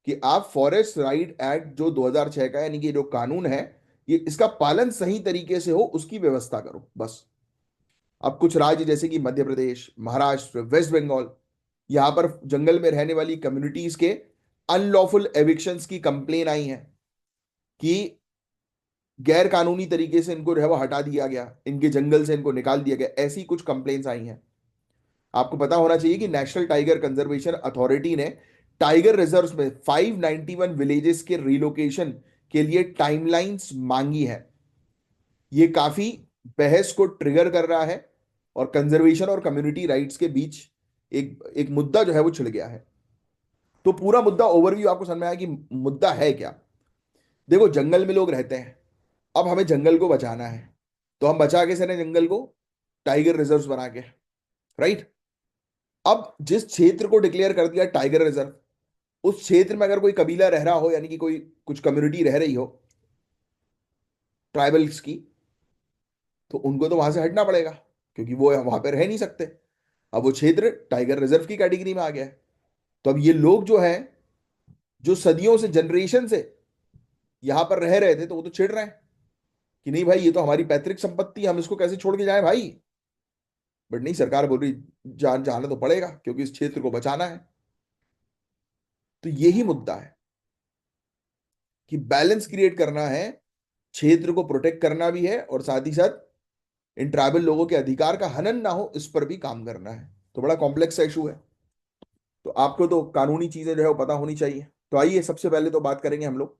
कि आप फॉरेस्ट राइट एक्ट जो 2006 का, यानी कि जो कानून है, ये इसका पालन सही तरीके से हो उसकी व्यवस्था करो बस। अब कुछ राज्य जैसे कि मध्य प्रदेश, महाराष्ट्र, वेस्ट बंगाल, यहां पर जंगल में रहने वाली कम्युनिटीज के अनलॉफुल एविक्शंस की कंप्लेन आई है कि गैर कानूनी तरीके से इनको जो है वो हटा दिया गया, इनके जंगल से इनको निकाल दिया गया, ऐसी कुछ कंप्लेन्स आई हैं। आपको पता होना चाहिए कि नेशनल टाइगर कंजर्वेशन अथॉरिटी ने टाइगर रिजर्व्स में 591 विलेजेस के रिलोकेशन के लिए टाइमलाइंस मांगी है। ये काफी बहस को ट्रिगर कर रहा है और कंजर्वेशन और कम्युनिटी राइट्स के बीच एक एक मुद्दा जो है वो छिड़ गया है। तो पूरा मुद्दा ओवरव्यू आपको समझ में आया कि मुद्दा है क्या। देखो, जंगल में लोग रहते हैं, अब हमें जंगल को बचाना है, तो हम बचा कैसे रहे जंगल को? टाइगर रिजर्व्स बना के, राइट। अब जिस क्षेत्र को डिक्लेयर कर दिया टाइगर रिजर्व, उस क्षेत्र में अगर कोई कबीला रह रहा हो, यानी कि कोई कुछ कम्युनिटी रह रही हो ट्राइबल्स की, तो उनको तो वहां से हटना पड़ेगा, क्योंकि वो वहां पे रह नहीं सकते। अब वो क्षेत्र टाइगर रिजर्व की कैटेगरी में आ गया है। तो अब ये लोग जो है, जो सदियों से, जनरेशन से यहां पर रह रहे थे, तो वो तो चिढ़ रहे हैं कि नहीं भाई, ये तो हमारी पैतृक संपत्ति, हम इसको कैसे छोड़ के जाएं भाई। बट नहीं, सरकार बोल रही जान जाना तो पड़ेगा क्योंकि इस क्षेत्र को बचाना है। तो यही मुद्दा है कि बैलेंस क्रिएट करना है, क्षेत्र को प्रोटेक्ट करना भी है, और साथ ही साथ इन ट्राइबल लोगों के अधिकार का हनन ना हो इस पर भी काम करना है। तो बड़ा कॉम्प्लेक्स इशू है। तो आपको तो कानूनी चीजें जो है वो पता होनी चाहिए। तो आइए सबसे पहले तो बात करेंगे हम लोग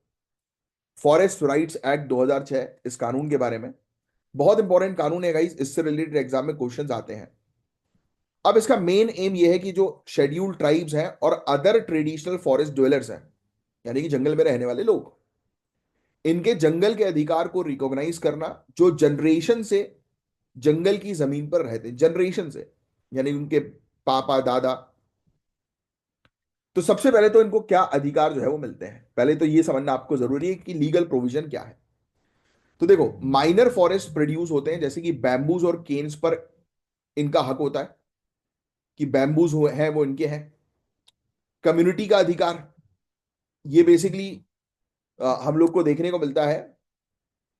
फॉरेस्ट राइट्स एक्ट 2006, इस कानून के बारे में। बहुत इंपॉर्टेंट कानून है गाइस, इससे रिलेटेड एग्जाम में क्वेश्चंस आते हैं। अब इसका मेन एम ये है कि जो शेड्यूल्ड ट्राइब्स हैं और अदर ट्रेडिशनल फॉरेस्ट ड्वेलर्स हैं, यानी कि जंगल में रहने वाले लोग, इनके जंगल के अधिकार को रिकॉग्नाइज करना, जो जनरेशन से जंगल की जमीन पर रहते हैं, जनरेशन से, यानी उनके पापा दादा। तो सबसे पहले तो इनको क्या अधिकार जो है वो मिलते हैं, पहले तो ये समझना आपको जरूरी है कि लीगल प्रोविजन क्या है। तो देखो, माइनर फॉरेस्ट प्रोड्यूस होते हैं, जैसे कि बैम्बूज और केन्स पर इनका हक होता है कि बैम्बूज हैं वो इनके हैं। कम्युनिटी का अधिकार, ये बेसिकली हम लोग को देखने को मिलता है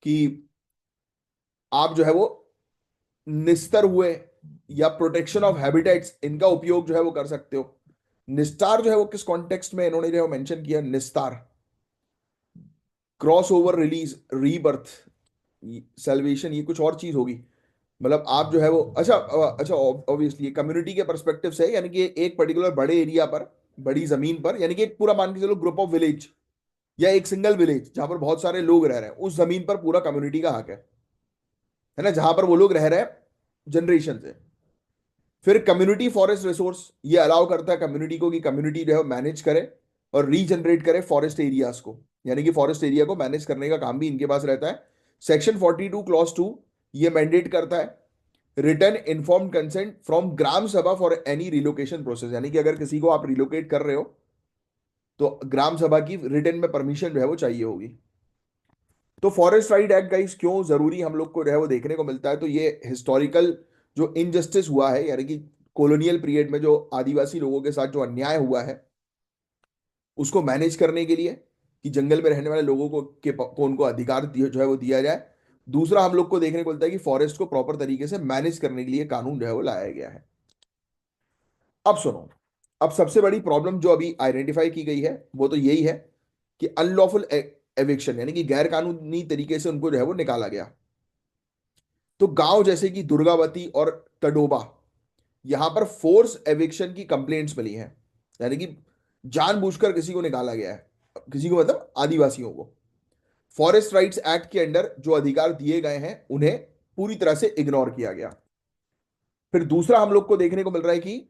कि आप जो है वो निस्तर हुए या प्रोटेक्शन ऑफ हैबिटेट्स, इनका उपयोग जो है वो कर सकते हो। निस्तार जो है वो किस कॉन्टेक्स्ट में इन्होंने जो मेंशन किया, निस्तार, cross over release, rebirth, salvation, ये कुछ और चीज होगी। मतलब आप जो है वो, अच्छा ऑब्वियसली कम्युनिटी के परस्पेक्टिव से, यानी कि एक पर्टिकुलर बड़े एरिया पर, बड़ी जमीन पर, यानी कि एक पूरा मान के चलो ग्रुप ऑफ विलेज या एक सिंगल विलेज जहां पर बहुत सारे लोग रह रहे हैं, उस जमीन पर पूरा कम्युनिटी का हक है ना, जहां पर वो लोग रह रहे हैं जनरेशन से। फिर कम्युनिटी फॉरेस्ट रिसोर्स, ये अलाउ करता है कम्युनिटी को कि कम्युनिटी जो है मैनेज करे और रीजनरेट करे फॉरेस्ट एरियाज को, यानी कि फॉरेस्ट एरिया को मैनेज करने का काम भी इनके पास रहता है। सेक्शन 42 क्लॉज 2 ये मैंडेट करता है रिटर्न इन्फॉर्म्ड कंसेंट फ्रॉम ग्राम सभा फॉर एनी रिलोकेशन प्रोसेस, यानी कि अगर किसी को आप रिलोकेट कर रहे हो तो ग्राम सभा की रिटर्न में परमिशन जो है वो चाहिए होगी। तो फॉरेस्ट राइट एक्ट गाइस क्यों जरूरी हम लोग को जो है वो देखने को मिलता है, तो ये हिस्टोरिकल जो इनजस्टिस हुआ है, यानी कि कॉलोनियल पीरियड में जो आदिवासी लोगों के साथ जो अन्याय हुआ है उसको मैनेज करने के लिए, कि जंगल में रहने वाले लोगों को उनको अधिकार जो है वो दिया जाए। दूसरा हम लोग को देखने को मिलता है कि फॉरेस्ट को प्रॉपर तरीके से मैनेज करने के लिए कानून जो है वो लाया गया है। अब सुनो, अब सबसे बड़ी प्रॉब्लम जो अभी आइडेंटिफाई की गई है वो तो यही है कि अनलॉफुल एविक्शन, यानी कि गैर कानूनी तरीके से उनको जो है वो निकाला गया। तो गांव जैसे कि दुर्गावती और तडोबा, यहां पर फोर्स एविक्शन की कंप्लेंट्स मिली हैं, यानी कि जानबूझकर किसी को निकाला गया है, किसी को मतलब आदिवासियों को। फॉरेस्ट राइट्स एक्ट के अंडर जो अधिकार दिए गए हैं उन्हें पूरी तरह से इग्नोर किया गया। फिर दूसरा हम लोग को देखने को मिल रहा है कि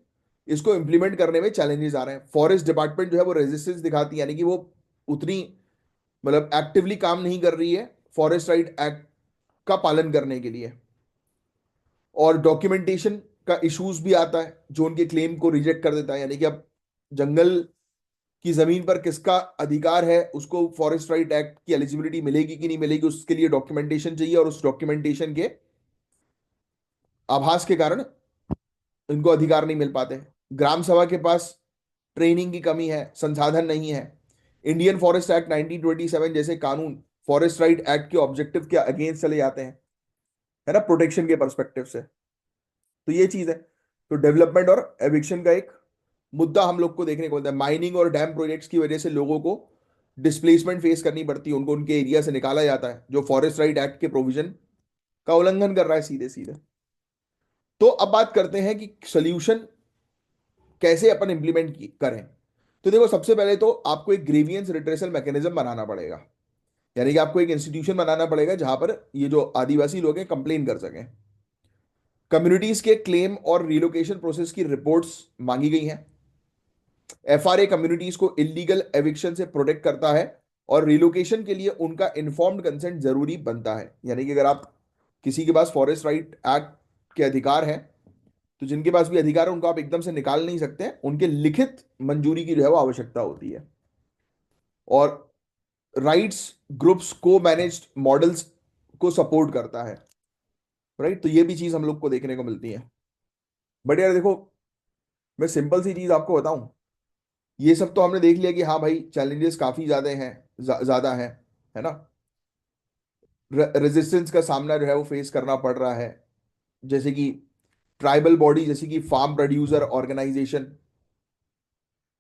इसको इंप्लीमेंट करने में चैलेंजेस आ रहे हैं। फॉरेस्ट डिपार्टमेंट जो है वो रेजिस्टेंस दिखाती है, यानी कि वो उतनी मतलब एक्टिवली काम नहीं कर रही है फॉरेस्ट राइट एक्ट का पालन करने के लिए। और डॉक्यूमेंटेशन का इश्यूज भी आता है जो उनके क्लेम को रिजेक्ट कर देता है, यानी कि अब जंगल की जमीन पर किसका अधिकार है उसको फॉरेस्ट राइट एक्ट की एलिजिबिलिटी मिलेगी कि नहीं मिलेगी, उसके लिए डॉक्यूमेंटेशन चाहिए, और उस डॉक्यूमेंटेशन के आभास के कारण इनको अधिकार नहीं मिल पाते। ग्राम सभा के पास ट्रेनिंग की कमी है, संसाधन नहीं है। इंडियन फॉरेस्ट एक्ट 1927 जैसे कानून फॉरेस्ट राइट एक्ट के ऑब्जेक्टिव के अगेंस्ट चले जाते हैं, है ना, प्रोटेक्शन के परस्पेक्टिव से। तो ये चीज है। तो डेवलपमेंट और एविक्शन का एक मुद्दा हम लोग को देखने को मिलता है। माइनिंग और डैम प्रोजेक्ट्स की वजह से लोगों को डिस्प्लेसमेंट फेस करनी पड़ती है, उनको उनके एरिया से निकाला जाता है, जो फॉरेस्ट राइट एक्ट के प्रोविजन का उल्लंघन कर रहा है सीधे सीधे। तो अब बात करते हैं कि सोल्यूशन कैसे अपन इंप्लीमेंट करें। तो देखो, सबसे पहले तो आपको एक ग्रीवियंस रिट्रेसल मैकेनिज्म बनाना पड़ेगा, यानी कि आपको एक इंस्टीट्यूशन बनाना पड़ेगा जहां पर ये जो आदिवासी लोग हैं कंप्लेन कर सकें। कम्युनिटीज के क्लेम और रिलोकेशन प्रोसेस की रिपोर्ट्स मांगी गई हैं। एफआरए कम्युनिटीज को इलीगल एविक्शन से प्रोटेक्ट करता है और रिलोकेशन के लिए उनका इन्फॉर्म्ड कंसेंट जरूरी बनता है, यानी कि अगर आप किसी के पास फॉरेस्ट राइट एक्ट के अधिकार हैं तो जिनके पास भी अधिकार है उनको आप एकदम से निकाल नहीं सकते, उनके लिखित मंजूरी की जो है वो आवश्यकता होती है। और राइट्स ग्रुप्स को मैनेज्ड मॉडल्स को सपोर्ट करता है, राइट। तो ये भी चीज हम लोग को देखने को मिलती है। बट यार देखो, मैं सिंपल सी चीज आपको बताऊं, ये सब तो हमने देख लिया कि हाँ भाई चैलेंजेस काफी ज्यादा हैं, ज्यादा है ना। रेजिस्टेंस का सामना जो है वो फेस करना पड़ रहा है, जैसे कि ट्राइबल बॉडी जैसे कि फार्म प्रोड्यूसर ऑर्गेनाइजेशन,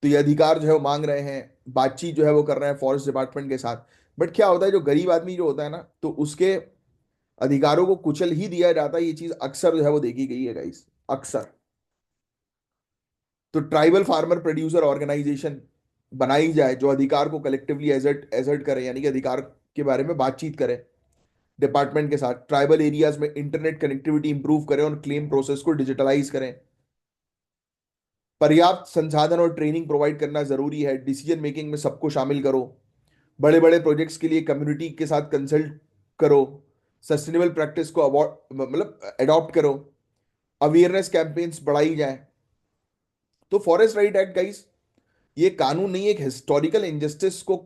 तो ये अधिकार जो है वो मांग रहे हैं, बातचीत जो है वो कर रहे हैं फॉरेस्ट डिपार्टमेंट के साथ। बट क्या होता है, जो गरीब आदमी जो होता है ना, तो उसके अधिकारों को कुचल ही दिया जाता है। ये चीज अक्सर जो है वो देखी गई है गाइस, अक्सर। तो ट्राइबल फार्मर प्रोड्यूसर ऑर्गेनाइजेशन बनाई जाए जो अधिकार को कलेक्टिवली एजर्ट एजर्ट करे, यानी कि अधिकार के बारे में बातचीत करे डिपार्टमेंट के साथ। ट्राइबल एरियाज में इंटरनेट कनेक्टिविटी इंप्रूव करें और क्लेम प्रोसेस को डिजिटलाइज करें। पर्याप्त संसाधन और ट्रेनिंग प्रोवाइड करना जरूरी है। डिसीजन मेकिंग में सबको शामिल करो। बड़े बड़े प्रोजेक्ट्स के लिए कम्युनिटी के साथ कंसल्ट करो। सस्टेनेबल प्रैक्टिस को अवॉर्ड मतलब अडॉप्ट करो। अवेयरनेस कैंपेन्स बढ़ाई जाए। तो फॉरेस्ट राइट एक्ट गाइस, ये कानून नहीं, एक हिस्टोरिकल इनजस्टिस को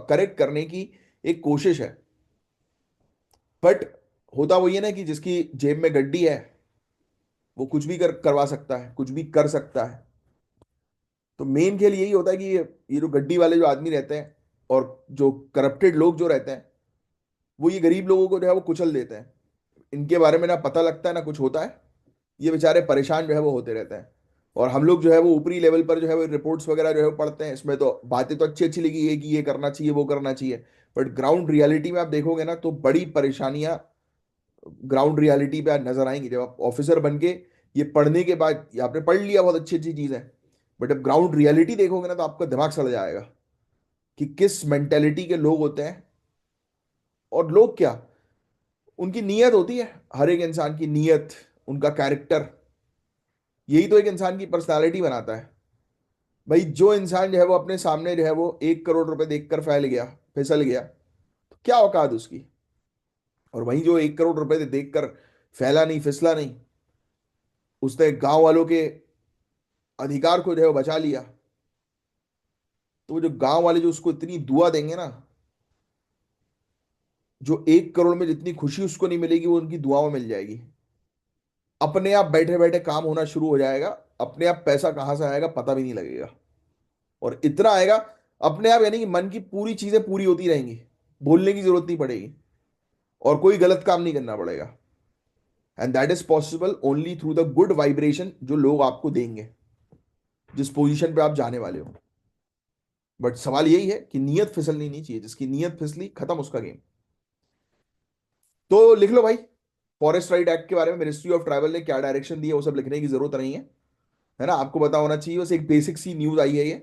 करेक्ट करने की एक कोशिश है। बट होता वही है ना कि जिसकी जेब में गड्डी है वो कुछ भी करवा सकता है, कुछ भी कर सकता है। तो मेन खेल यही होता है कि ये जो गड्डी वाले जो आदमी रहते हैं और जो करप्टेड लोग जो रहते हैं, वो ये गरीब लोगों को जो है वो कुचल देते हैं। इनके बारे में ना पता लगता है ना कुछ होता है, ये बेचारे परेशान जो है वो होते रहते हैं। और हम लोग जो है वो ऊपरी लेवल पर जो है वो रिपोर्ट्स वगैरह जो है वो पढ़ते हैं, इसमें तो बातें तो अच्छी अच्छी लिखी है कि ये करना चाहिए वो करना चाहिए। बट ग्राउंड रियलिटी में आप देखोगे ना तो बड़ी परेशानियां ग्राउंड रियलिटी पे आज नजर आएंगी। जब आप ऑफिसर बन के ये पढ़ने के बाद, ये आपने पढ़ लिया, बहुत अच्छी अच्छी चीज है, बट अब ग्राउंड रियलिटी देखोगे ना तो आपका दिमाग सड़ जाएगा कि किस मेंटेलिटी के लोग होते हैं। और लोग क्या, उनकी नीयत होती है, हर एक इंसान की नीयत, उनका कैरेक्टर, यही तो एक इंसान की पर्सनालिटी बनाता है। भाई जो इंसान जो है वो अपने सामने जो है वो 1 करोड़ रुपए देखकर फैल गया, फिसल गया, तो क्या औकात उसकी। और वहीं जो 1 करोड़ रुपए देखकर फैला नहीं, फिसला नहीं, उसने गांव वालों के अधिकार को जो है वो बचा लिया, तो वो जो गांव वाले जो उसको इतनी दुआ देंगे ना, जो 1 करोड़ में जितनी खुशी उसको नहीं मिलेगी वो उनकी दुआओं में मिल जाएगी। अपने आप बैठे बैठे काम होना शुरू हो जाएगा, अपने आप पैसा कहां से आएगा पता भी नहीं लगेगा, और इतना आएगा अपने आप, यानी कि मन की पूरी चीजें पूरी होती रहेंगी, बोलने की जरूरत नहीं पड़ेगी और कोई गलत काम नहीं करना पड़ेगा। And that is possible only through the good vibration जो लोग आपको देंगे, जिस पोजीशन पे आप जाने वाले हो। बट सवाल यही है कि नीयत फिसलनी नहीं चाहिए, जिसकी नीयत फिसली खत्म उसका गेम। तो लिख लो भाई, फॉरेस्ट राइट एक्ट के बारे में मिनिस्ट्री ऑफ ट्रैवल ने क्या डायरेक्शन दी है, वो सब लिखने की जरूरत नहीं है ना, आपको पता होना चाहिए। बस एक बेसिक सी न्यूज आई है ये,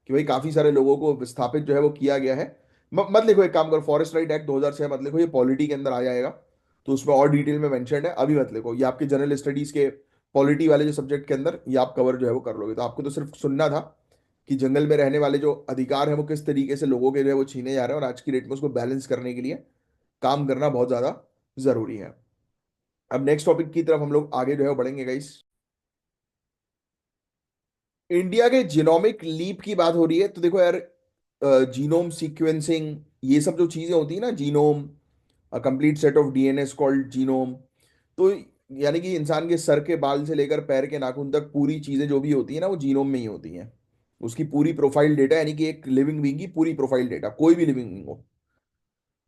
कि भाई काफी सारे लोगों को विस्थापित जो है वो किया गया है। मत लिखो, एक काम करो, फॉरेस्ट राइट एक्ट 2006 मत लिखो, ये पॉलिटी के अंदर आ जाएगा, तो उसमें और डिटेल में मेंशन है, अभी मत लिखो। ये आपके जनरल स्टडीज के पॉलिटी वाले जो सब्जेक्ट के अंदर ये आप कवर जो है वो कर लोगे। तो आपको तो सिर्फ सुनना था कि जंगल में रहने वाले जो अधिकार हैं वो किस तरीके से लोगों के जो है वो छीने जा रहे हैं, और आज की डेट में उसको बैलेंस करने के लिए काम करना बहुत ज्यादा जरूरी है। अब नेक्स्ट टॉपिक की तरफ हम लोग आगे जो है वो बढ़ेंगे गाइस। इंडिया के जीनोमिक लीप की बात हो रही है, तो देखो यार, जीनोम सीक्वेंसिंग, ये सब जो चीजें होती है ना, genome, complete set of DNA called genome. तो यानी कि इंसान के सर के बाल से लेकर पैर के नाखून तक पूरी चीजें जो भी होती है ना वो जीनोम में ही होती हैं। उसकी पूरी प्रोफाइल डेटा, यानी कि एक लिविंग बीइंग की पूरी प्रोफाइल डेटा, कोई भी लिविंग बीइंग हो।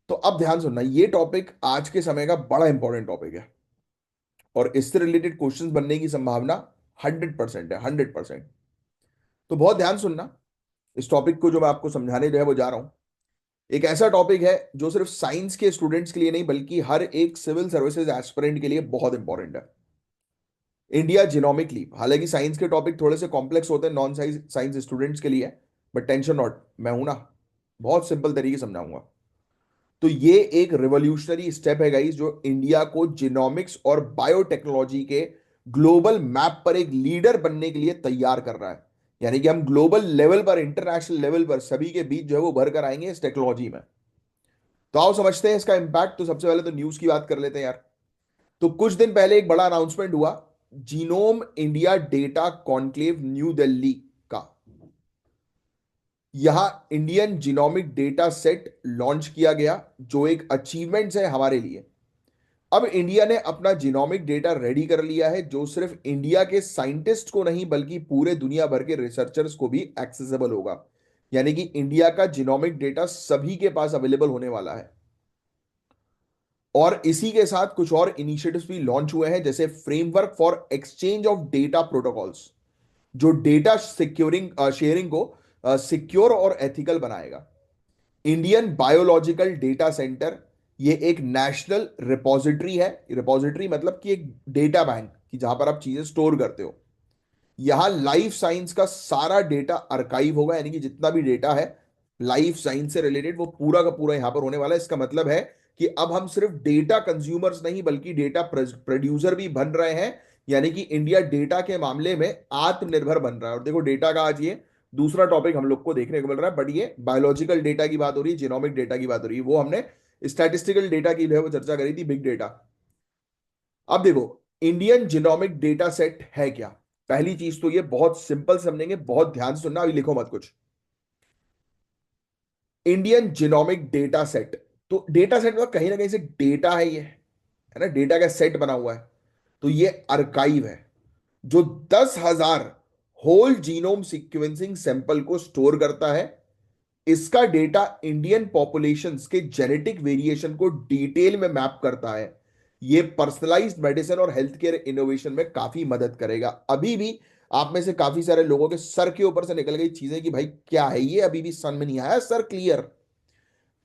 तो अब ध्यान सुनना, ये टॉपिक आज के समय का बड़ा इंपॉर्टेंट टॉपिक है, और इससे रिलेटेड क्वेश्चंस बनने की संभावना 100% है, 100%। तो बहुत ध्यान सुनना इस टॉपिक को जो मैं आपको समझाने जो है वो जा रहा हूं। एक ऐसा टॉपिक है जो सिर्फ साइंस के स्टूडेंट्स के लिए नहीं बल्कि हर एक सिविल सर्विसेज एस्पिरेंट के लिए बहुत इंपॉर्टेंट है। इंडिया जिनोमिक लीप, हालांकि साइंस के टॉपिक थोड़े से कॉम्प्लेक्स होते हैं नॉन साइंस स्टूडेंट्स के लिए, बट टेंशन नॉट, मैं हूं ना, बहुत सिंपल तरीके से समझाऊंगा। तो ये एक रिवॉल्यूशनरी स्टेप है गाइस, जो इंडिया को जिनोमिक्स और बायोटेक्नोलॉजी के ग्लोबल मैप पर एक लीडर बनने के लिए तैयार कर रहा है। यानी कि हम ग्लोबल लेवल पर, इंटरनेशनल लेवल पर सभी के बीच जो है वो भर कर आएंगे इस टेक्नोलॉजी में। तो आओ समझते हैं इसका इंपैक्ट। तो सबसे पहले तो न्यूज की बात कर लेते हैं यार। तो कुछ दिन पहले एक बड़ा अनाउंसमेंट हुआ, genome India data conclave new Delhi का। यहां Indian genomic data set launch किया गया, जो एक अचीवमेंट है हमारे लिए। अब इंडिया ने अपना जीनोमिक डेटा रेडी कर लिया है, जो सिर्फ इंडिया के साइंटिस्ट को नहीं बल्कि पूरे दुनिया भर के रिसर्चर्स को भी एक्सेसिबल होगा। यानी कि इंडिया का जीनोमिक डेटा सभी के पास अवेलेबल होने वाला है। और इसी के साथ कुछ और इनिशिएटिव्स भी लॉन्च हुए हैं, जैसे framework for exchange of data protocols, जो डेटा सिक्योरिंग शेयरिंग को सिक्योर और एथिकल बनाएगा। इंडियन बायोलॉजिकल डेटा सेंटर, ये एक नेशनल रिपोजिटरी है। रिपोजिटरी मतलब कि एक डेटा बैंक, कि जहां पर आप चीजें स्टोर करते हो। यहां लाइफ साइंस का सारा डेटा अर्काइव होगा, यानी कि जितना भी डेटा है लाइफ साइंस से रिलेटेड वो पूरा का पूरा यहां पर होने वाला है। इसका मतलब है कि अब हम सिर्फ डेटा कंज्यूमर्स नहीं बल्कि डेटा प्रोड्यूसर भी बन रहे हैं। यानी कि इंडिया डेटा के मामले में आत्मनिर्भर बन रहा है। और देखो डेटा का आज ये दूसरा टॉपिक हम लोग को देखने को मिल रहा है, बट ये बायोलॉजिकल डेटा की बात हो रही है, जीनोमिक डेटा की बात हो रही है। वो हमने स्टैटिस्टिकल डेटा की जो है वो चर्चा करी थी, बिग डेटा। अब देखो, इंडियन जीनोमिक डेटा सेट है क्या। पहली चीज तो ये बहुत सिंपल समझेंगे, बहुत ध्यान से सुनना, अभी लिखो मत कुछ। इंडियन जीनोमिक डेटा सेट, तो डेटा सेट मतलब कहीं ना कहीं से डेटा है ये, है ना, डेटा का सेट बना हुआ है। तो ये अर्काइव है जो 10,000 होल जीनोम सीक्वेंसिंग सैंपल को स्टोर करता है। इसका डेटा इंडियन पॉपुलेशंस के जेनेटिक वेरिएशन को डिटेल में मैप करता है। यह पर्सनलाइज्ड मेडिसिन और हेल्थ केयर इनोवेशन में काफी मदद करेगा। अभी भी आप में से काफी सारे लोगों के सर के ऊपर से निकल गई चीजें कि भाई क्या है ये, अभी भी समझ में नहीं आया सर, क्लियर।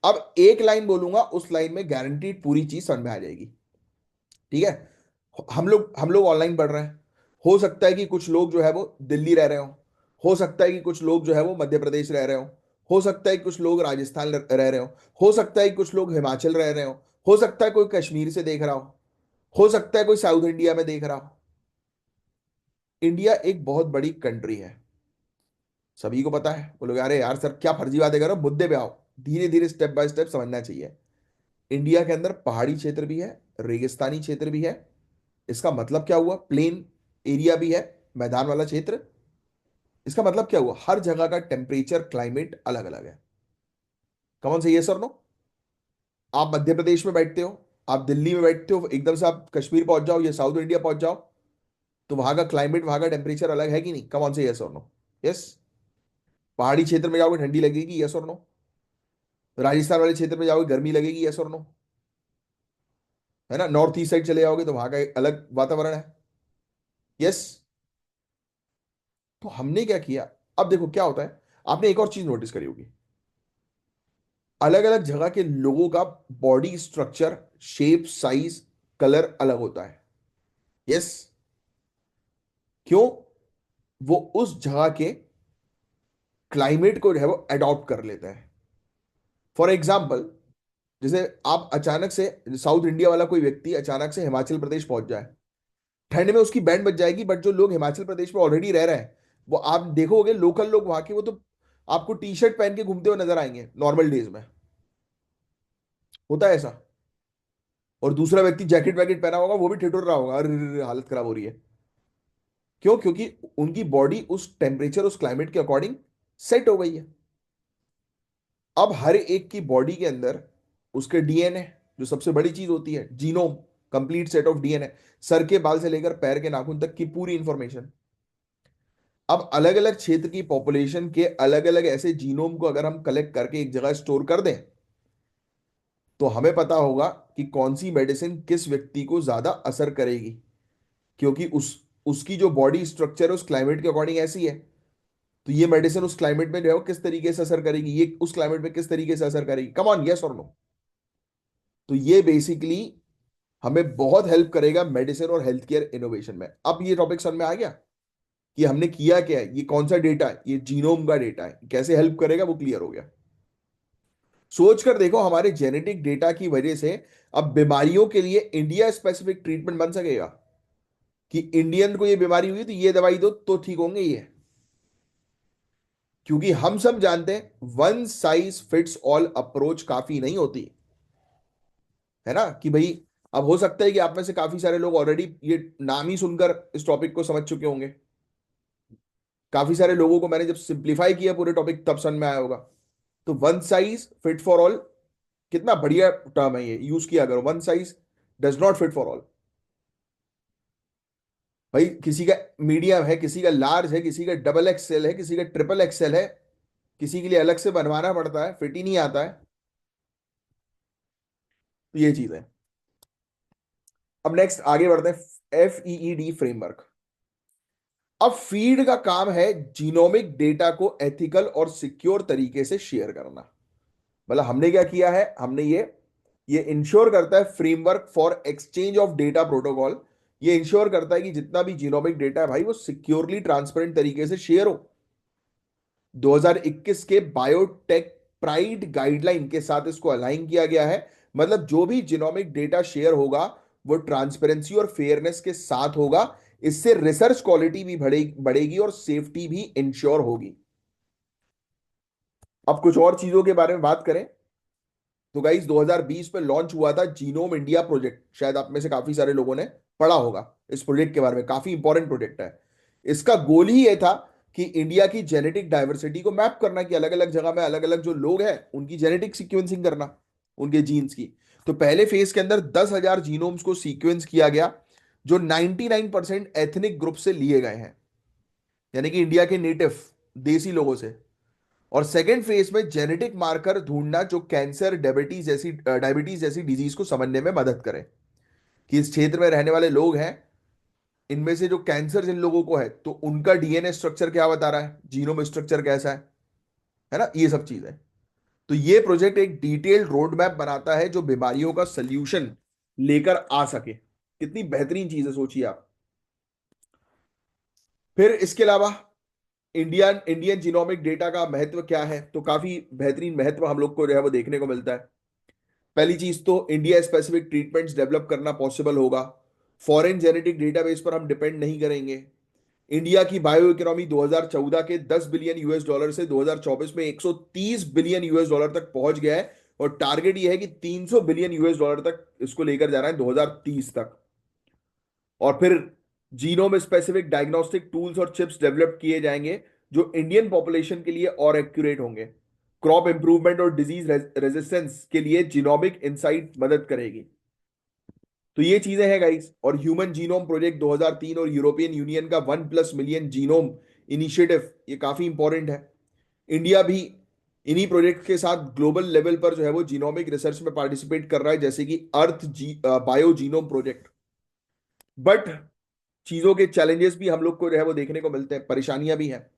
अब एक लाइन बोलूंगा, उस लाइन में गारंटीड पूरी चीज समझ में आ जाएगी। ठीक है। हम लोग ऑनलाइन पढ़ रहे हैं। हो सकता है कि कुछ लोग जो है वो दिल्ली रह रहे हो सकता है कि कुछ लोग जो है वो मध्य प्रदेश रह रहे हो सकता है कि कुछ लोग राजस्थान रह रहे हो सकता है कि कुछ लोग हिमाचल रह रहे हो सकता है कोई कश्मीर से देख रहा हो सकता है कोई साउथ इंडिया में देख रहा हो। इंडिया एक बहुत बड़ी कंट्री है, सभी को पता है। बोलोगे अरे यार सर क्या फर्जी बातें करो, मुद्दे पे आओ। धीरे धीरे स्टेप बाय स्टेप समझना चाहिए। इंडिया के अंदर पहाड़ी क्षेत्र भी है, रेगिस्तानी क्षेत्र भी है। इसका मतलब क्या हुआ, प्लेन एरिया भी है, मैदान वाला क्षेत्र। इसका मतलब क्या हुआ, हर जगह का टेम्परेचर क्लाइमेट अलग अलग है। कौन से, ये सर नो। आप मध्य प्रदेश में बैठते हो, आप दिल्ली में बैठते हो, एकदम से आप कश्मीर पहुंच जाओ या साउथ इंडिया पहुंच जाओ, तो वहां का क्लाइमेट, वहां का टेम्परेचर अलग है कि नहीं? कम ऑन से यस और नो? यस। पहाड़ी क्षेत्र में जाओगे ठंडी लगेगी, यस और नो? राजस्थान वाले क्षेत्र में जाओगे गर्मी लगेगी, यस और नो? है ना? नॉर्थ ईस्ट साइड चले जाओगे तो वहां का एक अलग वातावरण है, यस। तो हमने क्या किया, अब देखो क्या होता है, आपने एक और चीज नोटिस करी होगी, अलग अलग जगह के लोगों का body structure, shape, size, colour अलग होता है, यस। क्यों? वो उस जगह के क्लाइमेट को जो है वो अडॉप्ट कर लेते हैं। फॉर एग्जाम्पल, जैसे आप अचानक से, साउथ इंडिया वाला कोई व्यक्ति अचानक से हिमाचल प्रदेश पहुंच जाए, ठंड में उसकी बैंड बच जाएगी, बट जो लोग हिमाचल प्रदेश में ऑलरेडी रह रहे हैं, वो आप देखोगे लोकल लोग वहां के, वो तो आपको टी शर्ट पहन के घूमते हुए नजर आएंगे नॉर्मल डेज में। होता है ऐसा। और दूसरा व्यक्ति जैकेट वैकेट पहना होगा, वो भी ठिठुर रहा होगा, अरे अरे, अरे, हालत खराब हो रही है। क्यों? क्योंकि उनकी बॉडी उस टेम्परेचर, उस क्लाइमेट के अकॉर्डिंग सेट हो गई है। अब हर एक की बॉडी के अंदर उसके डीएनए, जो सबसे बड़ी चीज होती है, genome, complete set of DNA, sir के बाल से लेकर पैर के नाखून तक की पूरी इंफॉर्मेशन। अब अलग अलग क्षेत्र की पॉपुलेशन के अलग अलग ऐसे जीनोम को अगर हम कलेक्ट करके एक जगह स्टोर कर दें, तो हमें पता होगा कि कौन सी मेडिसिन किस व्यक्ति को ज्यादा असर करेगी, क्योंकि उसकी जो बॉडी स्ट्रक्चर है उस क्लाइमेट के अकॉर्डिंग ऐसी है। तो ये मेडिसिन उस क्लाइमेट में जो है वो किस तरीके से असर करेगी, ये उस क्लाइमेट में किस तरीके से असर करेगी। कम ऑन, यस और नो? तो ये बेसिकली हमें बहुत हेल्प करेगा मेडिसिन और हेल्थ केयर इनोवेशन में। अब ये टॉपिक समझ में आ गया कि हमने किया क्या है, ये कौन सा डेटा है, ये जीनोम का डेटा है, कैसे हेल्प करेगा, वो क्लियर हो गया। सोच कर देखो, हमारे जेनेटिक डेटा की वजह से अब बीमारियों के लिए इंडिया स्पेसिफिक ट्रीटमेंट बन सकेगा, कि इंडियन को ये बीमारी हुई तो ये दवाई दो तो ठीक होंगे ये। क्योंकि हम सब जानते हैं one size fits all approach काफी नहीं होती, है ना? कि भाई, अब हो सकता है कि आप में से काफी सारे लोग ऑलरेडी ये नाम ही सुनकर इस टॉपिक को समझ चुके होंगे। काफी सारे लोगों को मैंने जब सिंप्लीफाई किया पूरे टॉपिक, तब समझ में आया होगा। तो one size fit for all, कितना बढ़िया टर्म है ये, यूज किया करो। One size does not fit for all. भाई किसी का मीडियम है, किसी का लार्ज है, किसी का डबल एक्सएल है, किसी का ट्रिपल एक्सएल है, किसी के लिए अलग से बनवाना पड़ता है, फिट ही नहीं आता है। तो ये चीज है। अब नेक्स्ट आगे बढ़ते हैं, FEED फ्रेमवर्क। अब फीड का काम है जीनोमिक डेटा को एथिकल और सिक्योर तरीके से शेयर करना। मतलब हमने क्या किया है, हमने ये इंश्योर करता है framework for exchange of data protocol. ये इंश्योर करता है कि जितना भी जीनोमिक डेटा है भाई, वो सिक्योरली ट्रांसपेरेंट तरीके से शेयर हो। 2021 के बायोटेक प्राइड गाइडलाइन के साथ इसको अलाइन किया गया है। मतलब जो भी जीनोमिक डेटा शेयर होगा, वो ट्रांसपेरेंसी और फेयरनेस के साथ होगा। इससे रिसर्च क्वालिटी भी बढ़ेगी और सेफ्टी भी इंश्योर होगी। अब कुछ और चीजों के बारे में बात करें, तो गाइस 2020 में लॉन्च हुआ था जीनोम इंडिया प्रोजेक्ट। शायद आप में से काफी सारे लोगों ने पढ़ा होगा इस प्रोजेक्ट के बारे में, काफी इंपॉर्टेंट प्रोजेक्ट है। इसका गोल ही यह था कि इंडिया की जेनेटिक डाइवर्सिटी को मैप करना, कि अलग अलग जगह में अलग अलग जो लोग हैं उनकी जेनेटिक सीक्वेंसिंग करना, उनके जीन्स की। तो पहले फेज के अंदर 10,000 जीनोम्स को सीक्वेंस किया गया, जो 99% एथनिक ग्रुप से लिए गए हैं, यानी कि इंडिया के नेटिव देसी लोगों से। और सेकेंड फेज में जेनेटिक मार्कर ढूंढना, जो कैंसर, डायबिटीज जैसी डिजीज को समझने में मदद करे, कि इस क्षेत्र में रहने वाले लोग हैं, इनमें से जो कैंसर जिन लोगों को है, तो उनका डीएनए स्ट्रक्चर क्या बता रहा है, जीनोम स्ट्रक्चर कैसा है ना? ये सब चीजें। तो ये प्रोजेक्ट एक डिटेल्ड रोड मैप बनाता है जो बीमारियों का सल्यूशन लेकर आ सके। कितनी बेहतरीन चीज है, सोचिए आप। फिर इसके अलावा इंडियन इंडियन जीनोमिक डेटा का महत्व क्या है, तो काफी बेहतरीन महत्व हम लोग को जो है वो देखने को मिलता है। पहली चीज तो इंडिया स्पेसिफिक ट्रीटमेंट्स डेवलप करना पॉसिबल होगा। फॉरेन जेनेटिक डेटाबेस पर हम डिपेंड नहीं करेंगे। इंडिया की बायो इकोनॉमी 2014 के 10 बिलियन यूएस डॉलर से 2024 में 130 बिलियन यूएस डॉलर तक पहुंच गया है। और टारगेट यह है कि 300 बिलियन यूएस डॉलर तक इसको लेकर जाना है 2030 तक। और फिर जीनोम स्पेसिफिक डायग्नोस्टिक टूल्स और चिप्स डेवलप किए जाएंगे, जो इंडियन पॉपुलेशन के लिए और एक्यूरेट होंगे। क्रॉप इंप्रूवमेंट और डिजीज रेजिस्टेंस के लिए जीनोमिक इंसाइट मदद करेगी। तो ये चीजें हैं गाइस। और ह्यूमन जीनोम प्रोजेक्ट 2003 और यूरोपियन यूनियन का 1+मिलियन जीनोम इनिशिएटिव, ये काफी इंपॉर्टेंट है। इंडिया भी इन्हीं प्रोजेक्ट के साथ ग्लोबल लेवल पर जो है वो जीनोमिक रिसर्च में पार्टिसिपेट कर रहा है, जैसे कि अर्थ बायो जीनोम प्रोजेक्ट। बट चीजों के चैलेंजेस भी हम लोग को जो है वो देखने को मिलते हैं, परेशानियां भी हैं।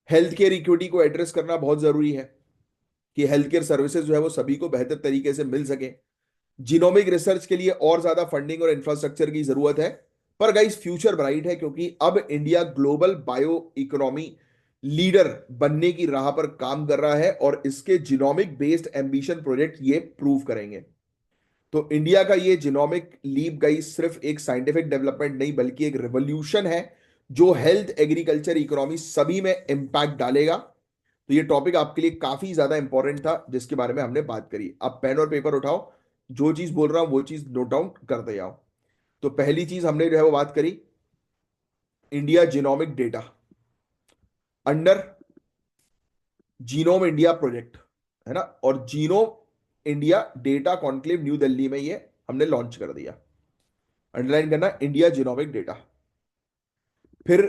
हेल्थ केयर इक्विटी को एड्रेस करना बहुत जरूरी है कि हेल्थ केयर सर्विसेज जो है वो सभी को बेहतर तरीके से मिल सके। जीनोमिक रिसर्च के लिए और ज्यादा फंडिंग और इंफ्रास्ट्रक्चर की जरूरत है। पर गाइस फ्यूचर ब्राइट है, क्योंकि अब India global bio economy leader बनने की राह पर काम कर रहा है, और इसके जीनोमिक बेस्ड एम्बिशन प्रोजेक्ट ये प्रूव करेंगे। तो इंडिया का ये जीनोमिक लीप गाइस सिर्फ एक साइंटिफिक डेवलपमेंट नहीं, बल्कि एक रिवॉल्यूशन है जो हेल्थ, एग्रीकल्चर, इकोनॉमी सभी में इंपैक्ट डालेगा। तो ये टॉपिक आपके लिए काफी ज्यादा इंपॉर्टेंट था, जिसके बारे में हमने बात करी। आप पेन और पेपर उठाओ, जो चीज बोल रहा हूं वो चीज नोट डाउन करते जाओ। तो पहली चीज हमने जो है वो बात करी, India genomic data under genome India project, है ना। और genome India data conclave new Delhi में ये हमने लॉन्च कर दिया। अंडरलाइन करना, इंडिया जीनोमिक डेटा। फिर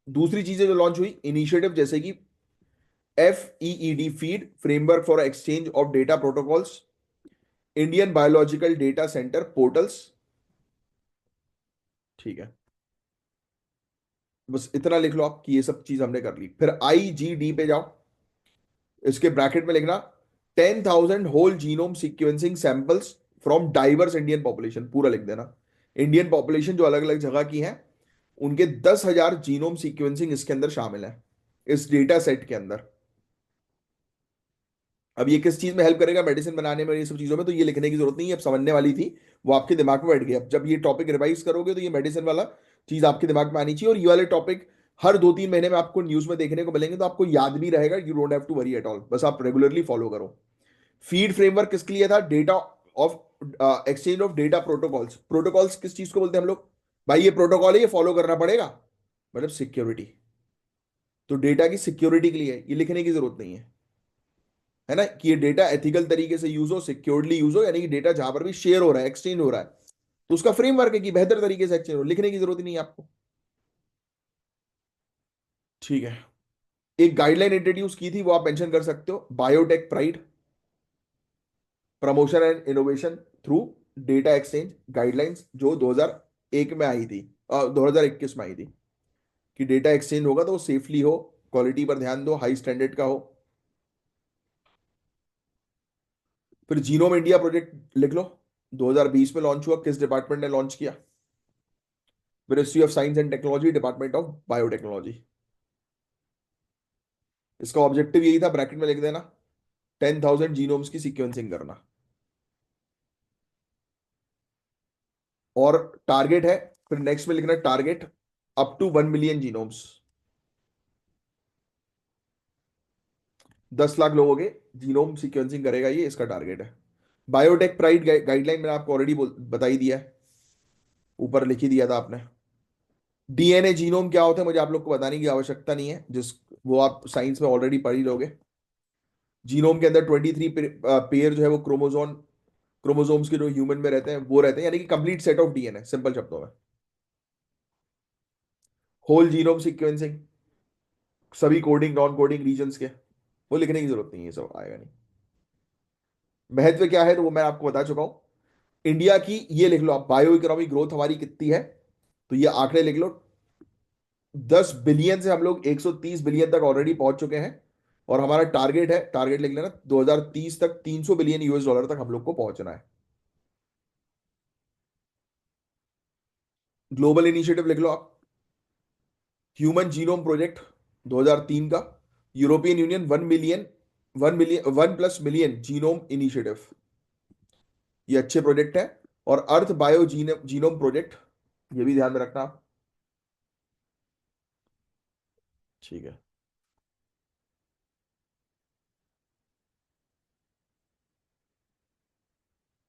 दूसरी चीजें जो लॉन्च हुई इनिशिएटिव, जैसे कि FEED feed framework for exchange of data protocols, Indian biological data centre portals. ठीक है, बस इतना लिख लो आप कि ये सब चीज हमने कर ली। फिर IGD पे जाओ, इसके ब्रैकेट में लिखना 10,000 whole genome sequencing samples from diverse Indian population, पूरा लिख देना। इंडियन पॉपुलेशन जो अलग अलग जगह की है, उनके 10,000 जीनोम सीक्वेंसिंग इसके अंदर शामिल है, इस डेटा सेट के अंदर। अब ये किस चीज में हेल्प करेगा, मेडिसिन बनाने में, ये सब चीजों में, तो ये लिखने की जरूरत नहीं है, अब समझने वाली थी, वो आपके दिमाग में बैठ गई। अब जब ये टॉपिक रिवाइज करोगे तो ये मेडिसिन वाला चीज आपके दिमाग में आनी चाहिए, और ये वाले टॉपिक हर 2-3 महीने में आपको न्यूज में देखने को मिलेंगे, तो आपको याद भी रहेगा। You don't have to worry at all, बस आप रेगुलरली फॉलो करो। फीड फ्रेमवर्क किसके लिए था, data of exchange of data protocols. Protocols किस चीज को बोलते हैं हम लोग, भाई ये प्रोटोकॉल है, ये फॉलो करना पड़ेगा, मतलब सिक्योरिटी। तो डेटा की सिक्योरिटी के लिए ये लिखने की जरूरत नहीं है ना, कि ये डेटा एथिकल तरीके से यूज हो, सिक्योरली यूज हो, यानी कि डेटा जहां पर भी शेयर हो रहा है, एक्सचेंज हो रहा है, तो उसका फ्रेमवर्क है कि बेहतर तरीके से एक्सचेंज हो, लिखने की जरूरत ही नहीं है आपको। ठीक है, एक गाइडलाइन इंट्रोड्यूस की थी, वो आप मेंशन कर सकते हो, biotech pride promotion and innovation through data exchange guidelines, जो 2001 में आई थी, 2021 में आई थी, कि डेटा एक्सचेंज होगा तो वो सेफली हो, क्वालिटी पर ध्यान दो, हाई स्टैंडर्ड का हो। फिर जीनोम इंडिया प्रोजेक्ट लिख लो, 2020 में लॉन्च हुआ, किस डिपार्टमेंट ने लॉन्च किया, ministry of science and technology, department of biotechnology. इसका ऑब्जेक्टिव यही था, ब्रैकेट में लिख देना, 10,000 जीनोम्स की सीक्वेंसिंग करना। और टारगेट है, फिर नेक्स्ट में लिखना target up to 1 million genomes, 10 lakh लोगों के जीनोम सीक्वेंसिंग करेगा, ये इसका टारगेट है। बायोटेक प्राइड गाइडलाइन मैंने आपको ऑलरेडी बता ही दिया है, ऊपर लिख ही दिया था आपने। DNA जीनोम क्या होता है मुझे आप लोग को बताने की आवश्यकता नहीं है, जिस वो आप साइंस में ऑलरेडी पढ़ ही लोगे। जीनोम के अंदर 23 पेयर जो है वो क्रोमोसोम्स के जो ह्यूमन में रहते हैं वो रहते हैं, यानी कि complete set of DNA, simple शब्दों में। होल जीनोम सीक्वेंसिंग, सभी कोडिंग नॉन कोडिंग रीजन्स के, वो लिखने की जरूरत नहीं है, ये सब आएगा नहीं। महत्व क्या है तो वो मैं आपको बता चुका हूं। इंडिया की ये लिख लो आप, बायो इकोनॉमिक ग्रोथ हमारी कितनी है, तो ये आंकड़े लिख लो। 10 बिलियन से हम लोग 130 बिलियन तक ऑलरेडी पहुंच चुके हैं, और हमारा टारगेट है, टारगेट लिख लेना, 2030 तक 300 बिलियन US डॉलर तक हम लोग को पहुंचना है। ग्लोबल इनिशिएटिव लिख लो आप, ह्यूमन जीनोम प्रोजेक्ट 2003 का, European union 1 plus million genome initiative, ये अच्छे प्रोजेक्ट है। और अर्थ बायो जीनोम प्रोजेक्ट, ये भी ध्यान में रखना आप। ठीक है,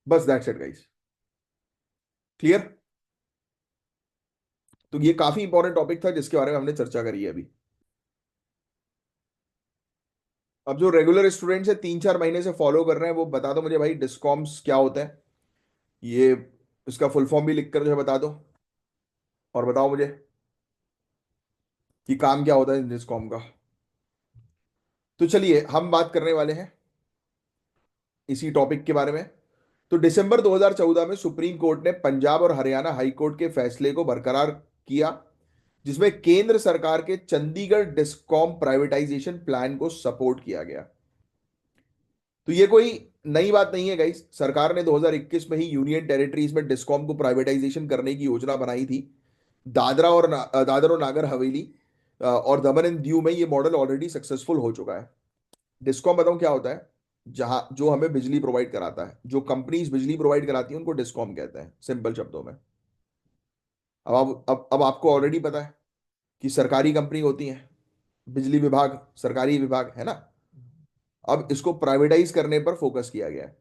बस दैट्स इट गाइस, क्लियर। तो ये काफी इंपॉर्टेंट टॉपिक था जिसके बारे में हमने चर्चा करी है अभी। अब जो रेगुलर स्टूडेंट्स है 3-4 महीने से फॉलो कर रहे हैं, वो बता दो मुझे भाई, डिस्कॉम्स क्या होता है ये, इसका फुल फॉर्म भी लिख कर जो है बता दो, और बताओ मुझे कि काम क्या होता है डिस्कॉम का। तो चलिए हम बात करने वाले हैं इसी टॉपिक के बारे में। तो दिसंबर 2014 में सुप्रीम कोर्ट ने पंजाब और हरियाणा हाई कोर्ट के फैसले को बरकरार किया, जिसमें केंद्र सरकार के चंडीगढ़ डिस्कॉम प्राइवेटाइजेशन प्लान को सपोर्ट किया गया। तो ये कोई नई बात नहीं है गाइस, सरकार ने 2021 में ही यूनियन टेरिटरीज में डिस्कॉम को प्राइवेटाइजेशन करने की योजना बनाई थी। दादर और नागर हवेली और दमन एंड दीव में ये मॉडल ऑलरेडी सक्सेसफुल हो चुका है। डिस्कॉम बताऊं क्या होता है? जहां जो हमें बिजली प्रोवाइड कराता है, जो कंपनीज बिजली प्रोवाइड कराती हैं उनको डिस्कॉम कहते हैं, सिंपल शब्दों में। अब आपको ऑलरेडी पता है कि सरकारी कंपनी होती है, बिजली विभाग सरकारी विभाग है ना। अब इसको प्राइवेटाइज करने पर फोकस किया गया है,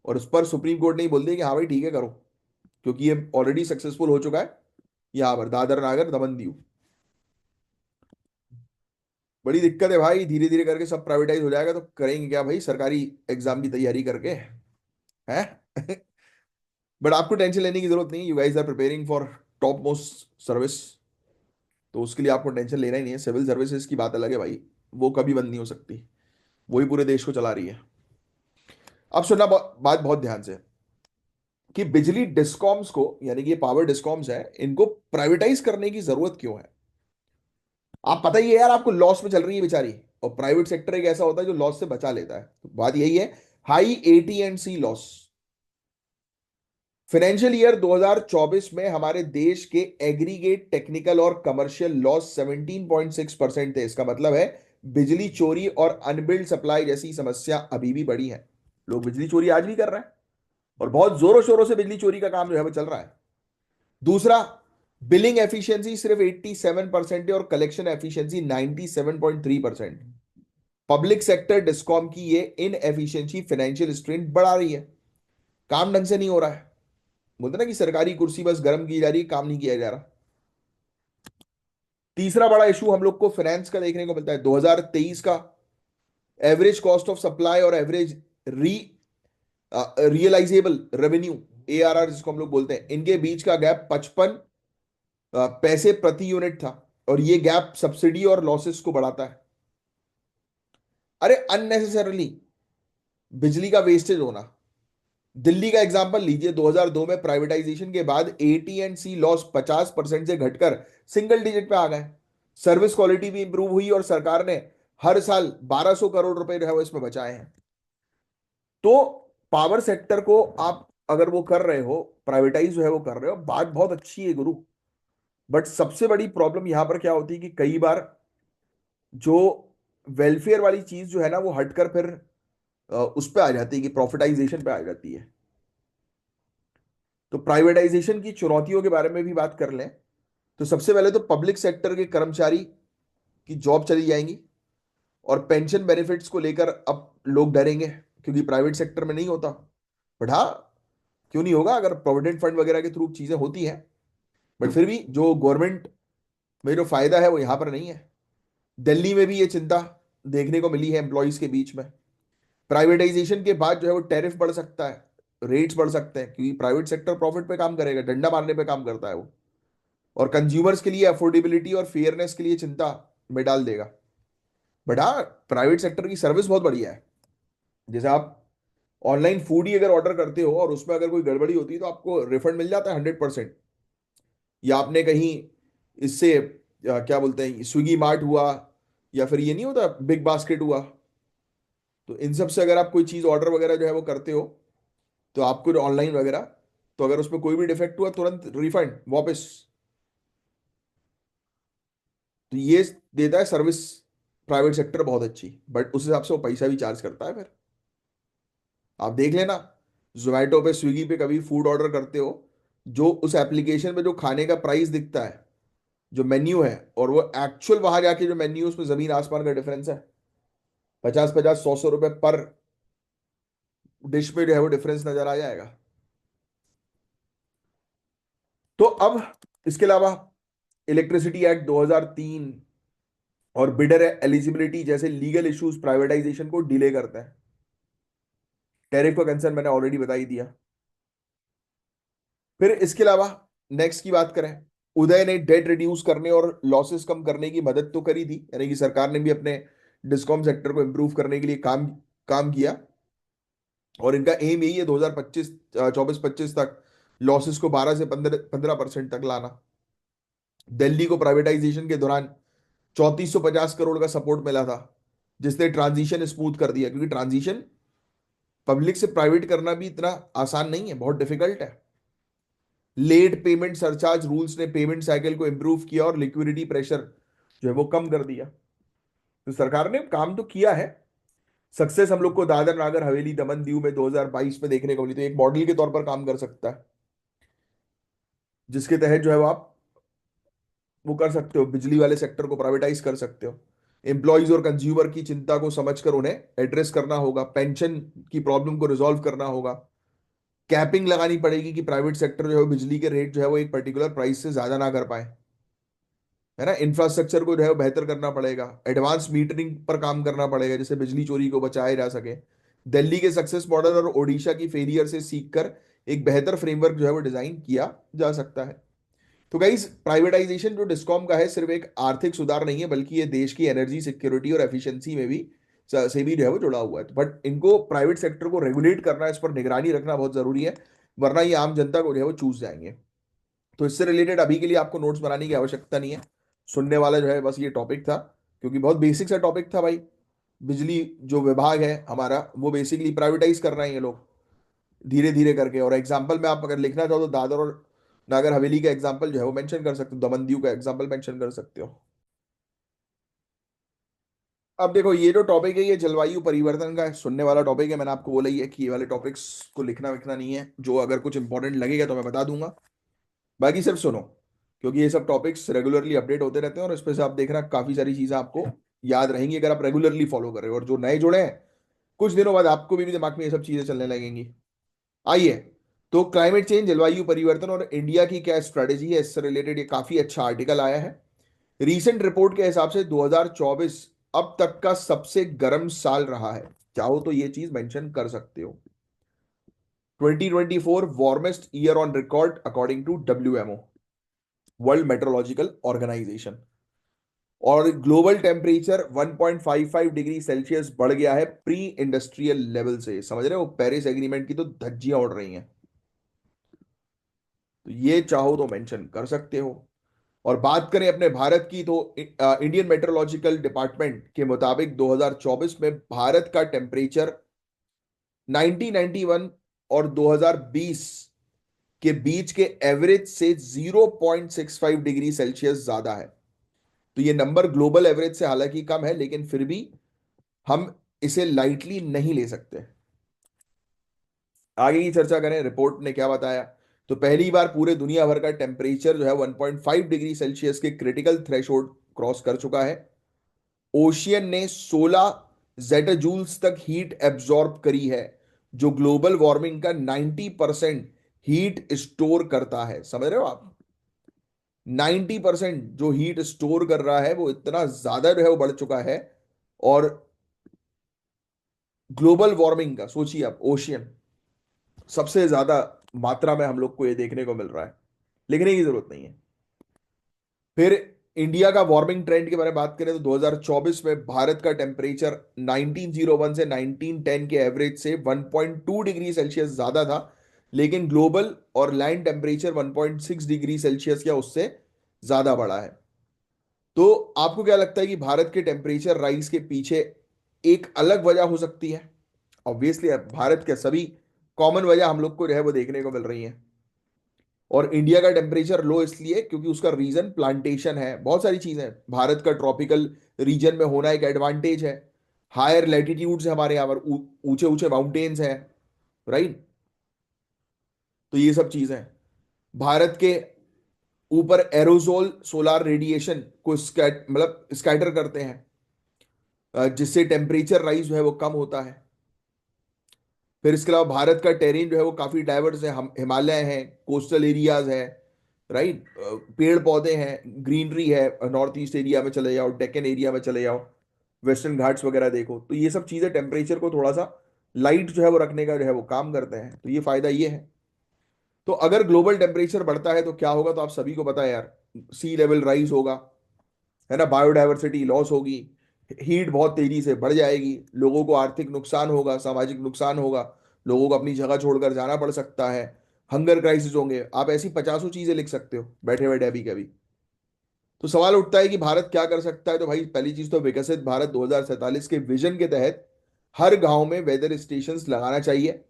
और उस पर सुप्रीम कोर्ट ने ही बोल दिया कि हाँ भाई ठीक है करो, क्योंकि ये ऑलरेडी सक्सेसफुल हो चुका है यहां पर दादर नागर दमन दीव। बड़ी दिक्कत है भाई, धीरे धीरे करके सब प्राइवेटाइज हो जाएगा तो करेंगे क्या भाई सरकारी एग्जाम की तैयारी करके, हैं? बट आपको टेंशन लेने की जरूरत नहीं, you guys are preparing for top most service. तो उसके लिए आपको टेंशन लेना ही नहीं है। सिविल सर्विसेज की बात अलग है भाई, वो कभी बंद नहीं हो सकती, वही पूरे देश को चला रही है। अब सुनना बात बहुत ध्यान से, कि बिजली डिस्कॉम्स को, यानी कि ये पावर डिस्कॉम्स है, इनको प्राइवेटाइज करने की जरूरत क्यों है? आप पता ही है यार, आपको लॉस में चल रही है बेचारी, और प्राइवेट सेक्टर एक ऐसा होता है जो लॉस से बचा लेता है। तो बात यही है, high AT&C loss. Financial year 2024 में हमारे देश के एग्रीगेट टेक्निकल और कमर्शियल लॉस 17.6% थे। इसका मतलब है बिजली चोरी और अनबिल्ड सप्लाई जैसी समस्या अभी भी बड़ी है। लोग बिजली चोरी आज भी कर रहे हैं, और बहुत जोरों शोरों से बिजली चोरी का काम जो है वो चल रहा है। दूसरा, बिलिंग एफिशिएंसी सिर्फ 87% है और collection efficiency 97.3%। Public sector discom की ये इन एफिशिएंसी फाइनेंशियल स्ट्रेन बढ़ा रही है, काम ढंग से नहीं हो रहा है। बोलते ना कि सरकारी कुर्सी बस गर्म की जा रही है, काम नहीं किया जा रहा। तीसरा बड़ा इशू हम लोग को फाइनेंस का देखने को मिलता है, 2023 का एवरेज कॉस्ट ऑफ सप्लाई और एवरेज री रियलाइजेबल रेवेन्यू, ARR जिसको हम लोग बोलते हैं, इनके बीच का गैप 55 पैसे प्रति यूनिट था, और ये गैप सब्सिडी और लॉसेस को बढ़ाता है। अरे अननेसेसरली बिजली का वेस्टेज होना। दिल्ली का एग्जांपल लीजिए, 2002 में प्राइवेटाइजेशन के बाद AT&C लॉस 50% से घटकर सिंगल डिजिट पे आ गए। सर्विस क्वालिटी भी इंप्रूव हुई, और सरकार ने हर साल 1200 करोड़ रुपए जो है वो इसमें बचाए हैं। तो पावर सेक्टर को आप अगर वो कर रहे हो, प्राइवेटाइज जो है वो कर रहे हो, बात बहुत अच्छी है गुरु। बट सबसे बड़ी प्रॉब्लम यहां पर क्या होती है कि कई बार जो वेलफेयर वाली चीज जो है ना वो हटकर फिर उस पे आ जाती है, कि प्रॉफिटाइजेशन पे आ जाती है। तो प्राइवेटाइजेशन की चुनौतियों के बारे में भी बात कर लें, तो सबसे पहले तो पब्लिक सेक्टर के कर्मचारी की जॉब चली जाएंगी, और पेंशन बेनिफिट्स को लेकर अब लोग डरेंगे, क्योंकि प्राइवेट सेक्टर में नहीं होता। बट हाँ, क्यों नहीं होगा, अगर प्रोविडेंट फंड वगैरह के थ्रू चीजें होती हैं। बट फिर भी जो गवर्नमेंट में जो फायदा है वो यहां पर नहीं है। दिल्ली में भी ये चिंता देखने को मिली है एम्प्लॉयज के बीच में। प्राइवेटाइजेशन के बाद जो है वो टैरिफ बढ़ सकता है, रेट्स बढ़ सकते हैं, क्योंकि प्राइवेट सेक्टर प्रॉफिट पे काम करेगा, डंडा मारने पे काम करता है वो, और कंज्यूमर्स के लिए अफोर्डेबिलिटी और फेयरनेस के लिए चिंता में डाल देगा। बट हाँ, प्राइवेट सेक्टर की सर्विस बहुत बढ़िया है। जैसे आप ऑनलाइन फूड ही अगर ऑर्डर करते हो और उसमें अगर कोई गड़बड़ी होती है तो आपको रिफंड मिल जाता है 100%। या आपने कहीं इससे क्या बोलते हैं, स्विगी मार्ट हुआ, या फिर ये नहीं होता बिग बास्केट हुआ, तो इन सब से अगर आप कोई चीज़ ऑर्डर वगैरह जो है वो करते हो, तो आपको ऑनलाइन वगैरह, तो अगर उसमें कोई भी डिफेक्ट हुआ तुरंत रिफंड वापस। तो ये देता है सर्विस प्राइवेट सेक्टर बहुत अच्छी, बट उस हिसाब से वो पैसा भी चार्ज करता है फिर। आप देख लेना, जोमेटो पे स्विगी पे कभी फूड ऑर्डर करते हो, जो उस एप्लीकेशन में जो खाने का प्राइस दिखता है, जो मेन्यू है, और वो एक्चुअल वहां जाके जो मेन्यू, उसमें जमीन आसमान का डिफरेंस है। 50-50, 100-100 रुपए पर डिश में जो है वो डिफरेंस नजर आ जाएगा। तो अब इसके अलावा इलेक्ट्रिसिटी एक्ट 2003 और बिडर एलिजिबिलिटी जैसे लीगल इश्यूज प्राइवेटाइजेशन को डिले करते हैं। टैरिफ का कंसर्न मैंने ऑलरेडी बता ही दिया। फिर इसके अलावा नेक्स्ट की बात करें, उदय ने डेट रिड्यूस करने और लॉसेस कम करने की मदद तो करी थी, यानी कि सरकार ने भी अपने डिस्कॉम सेक्टर को इंप्रूव करने के लिए काम काम किया। और इनका एम यही है 2025 24-25 तक लॉसेस को 12 से 15% तक लाना। दिल्ली को प्राइवेटाइजेशन के दौरान 3450 करोड़ का सपोर्ट मिला था, जिसने ट्रांजिशन स्मूथ कर दिया, क्योंकि ट्रांजिशन पब्लिक से प्राइवेट करना भी इतना आसान नहीं है, बहुत डिफिकल्ट है। लेट पेमेंट सरचार्ज रूल्स ने पेमेंट साइकिल को इंप्रूव किया और लिक्विडिटी प्रेशर जो है वो कम कर दिया। तो सरकार ने काम तो किया है। सक्सेस हम लोग को दादर नागर हवेली दमन दीव में 2022 में देखने को मिली, तो एक मॉडल के तौर पर काम कर सकता है, जिसके तहत जो है वो आप वो कर सकते हो, बिजली वाले सेक्टर को प्राइवेटाइज कर सकते हो। एम्प्लॉयज और कंज्यूमर की चिंता को समझकर उन्हें एड्रेस करना होगा, पेंशन की प्रॉब्लम को रिजॉल्व करना होगा। कैपिंग लगानी पड़ेगी कि प्राइवेट सेक्टर जो है बिजली के रेट जो है वो एक पर्टिकुलर प्राइस से ज्यादा ना कर पाए, है ना। इंफ्रास्ट्रक्चर को जो है वो बेहतर करना पड़ेगा, एडवांस मीटरिंग पर काम करना पड़ेगा, जिससे बिजली चोरी को बचाया जा सके। दिल्ली के सक्सेस मॉडल और ओडिशा की फेलियर से सीखकर एक बेहतर फ्रेमवर्क जो है वो डिजाइन किया जा सकता है। तो गाइस, प्राइवेटाइजेशन जो डिस्कॉम का है सिर्फ एक आर्थिक सुधार नहीं है, बल्कि ये देश की एनर्जी सिक्योरिटी और एफिशिएंसी में भी से भी जो है वो जुड़ा हुआ है। बट इनको प्राइवेट सेक्टर को रेगुलेट करना, इस पर निगरानी रखना बहुत जरूरी है, वरना ये आम जनता को जो है वो चूस जाएंगे। तो इससे रिलेटेड अभी के लिए आपको नोट्स बनाने की आवश्यकता नहीं है, सुनने वाला जो है बस ये टॉपिक था, क्योंकि बहुत बेसिक सा टॉपिक था भाई। बिजली जो विभाग है हमारा वो बेसिकली प्राइवेटाइज कर रहे हैं ये लोग, धीरे धीरे करके। और एग्जाम्पल में आप अगर लिखना चाहो तो दादर और नागर हवेली का एग्जाम्पल जो है वो मेंशन कर सकते हो, दमन दीव का एग्जाम्पल मेंशन कर सकते हो। अब देखो, ये जो टॉपिक है ये जलवायु परिवर्तन का सुनने वाला टॉपिक है। मैंने आपको बोला ही है कि ये वाले टॉपिक्स को लिखना विखना नहीं है, जो अगर कुछ इंपॉर्टेंट लगेगा तो मैं बता दूंगा, बाकी सिर्फ सुनो, क्योंकि ये सब टॉपिक्स रेगुलरली अपडेट होते रहते हैं और इस पे से आप देखना काफी सारी चीजें आपको याद रहेंगी अगर आप रेगुलरली फॉलो कर रहे हो। और जो नए जुड़े हैं, कुछ दिनों बाद आपको भी दिमाग में ये सब चीजें चलने लगेंगी। आइए, तो क्लाइमेट चेंज, जलवायु परिवर्तन और इंडिया की क्या स्ट्रेटेजी है, इससे रिलेटेड ये काफी अच्छा आर्टिकल आया है। रीसेंट रिपोर्ट के हिसाब से 2024 अब तक का सबसे गर्म साल रहा है। चाहो तो ये चीज मेंशन कर सकते हो। 2024 warmest year on record according to WMO, World Meteorological Organisation. और ग्लोबल टेम्परेचर 1.55 डिग्री सेल्सियस बढ़ गया है प्री इंडस्ट्रियल लेवल से। समझ रहे हो, पेरिस एग्रीमेंट की तो धज्जियां उड़ रही हैं। तो ये चाहो तो मेंशन कर सकते हो। और बात करें अपने भारत की, तो इंडियन मेट्रोलॉजिकल डिपार्टमेंट के मुताबिक 2024 में भारत का टेम्परेचर 1991 और 2020 के बीच के एवरेज से 0.65 डिग्री सेल्सियस ज्यादा है। तो ये नंबर ग्लोबल एवरेज से हालांकि कम है, लेकिन फिर भी हम इसे लाइटली नहीं ले सकते। आगे की चर्चा करें, रिपोर्ट ने क्या बताया। तो पहली बार पूरे दुनिया भर का टेम्परेचर जो है 1.5 डिग्री सेल्सियस के क्रिटिकल थ्रेशोल्ड क्रॉस कर चुका है। ओशियन ने 16 जेटाजूल्स तक हीट एब्जॉर्ब करी है, जो ग्लोबल वार्मिंग का 90% हीट स्टोर करता है। समझ रहे हो आप, 90% जो हीट स्टोर कर रहा है वो इतना ज्यादा जो है वो बढ़ चुका है। और ग्लोबल वार्मिंग का सोचिए आप, ओशियन सबसे ज्यादा मात्रा में हम लोग को ये देखने को मिल रहा है, लिखने की जरूरत नहीं है। फिर इंडिया का वार्मिंग ट्रेंड के बारे में बात करें तो 2024 में भारत का टेम्परेचर 1901 से 1910 के एवरेज से 1.2 डिग्री सेल्सियस ज्यादा था, लेकिन ग्लोबल और लैंड टेम्परेचर 1.6 डिग्री सेल्सियस या उससे ज्यादा बढ़ा है। तो आपको क्या लगता है कि भारत के टेम्परेचर राइज के पीछे एक अलग वजह हो सकती है? ऑब्वियसली भारत के सभी कॉमन वजह हम लोग को जो है वो देखने को मिल रही है। और इंडिया का टेम्परेचर लो इसलिए क्योंकि उसका रीजन प्लांटेशन है, बहुत सारी चीजें हैं। भारत का ट्रॉपिकल रीजन में होना एक एडवांटेज है, हायर लैटिट्यूड्स है हमारे यहाँ पर, ऊंचे ऊंचे माउंटेन्स हैं, राइट। तो ये सब चीजें हैं। भारत के ऊपर एरोजोल सोलार रेडिएशन को मतलब स्कैटर करते हैं, जिससे टेम्परेचर राइज जो है वो कम होता है। फिर इसके अलावा भारत का टेरेन जो है वो काफी डाइवर्स है, हम हिमालय है, कोस्टल एरियाज है, राइट, पेड़ पौधे हैं, ग्रीनरी है। नॉर्थ ईस्ट एरिया में चले जाओ, डेक्कन एरिया में चले जाओ, वेस्टर्न घाट्स वगैरह देखो, तो ये सब चीजें टेम्परेचर को थोड़ा सा लाइट जो है वो रखने का जो है वो काम करते हैं। तो ये फायदा ये है। तो अगर ग्लोबल टेम्परेचर बढ़ता है तो क्या होगा, तो आप सभी को पता है यार, सी लेवल राइज होगा, है ना, बायोडायवर्सिटी लॉस होगी, हीट बहुत तेजी से बढ़ जाएगी, लोगों को आर्थिक नुकसान होगा, सामाजिक नुकसान होगा, लोगों को अपनी जगह छोड़कर जाना पड़ सकता है, हंगर क्राइसिस होंगे। आप ऐसी पचासों चीजें लिख सकते हो बैठे बैठे अभी के अभी। तो सवाल उठता है कि भारत क्या कर सकता है। तो भाई पहली चीज तो विकसित भारत 2047 के विजन के तहत हर गांव में वेदर स्टेशन लगाना चाहिए।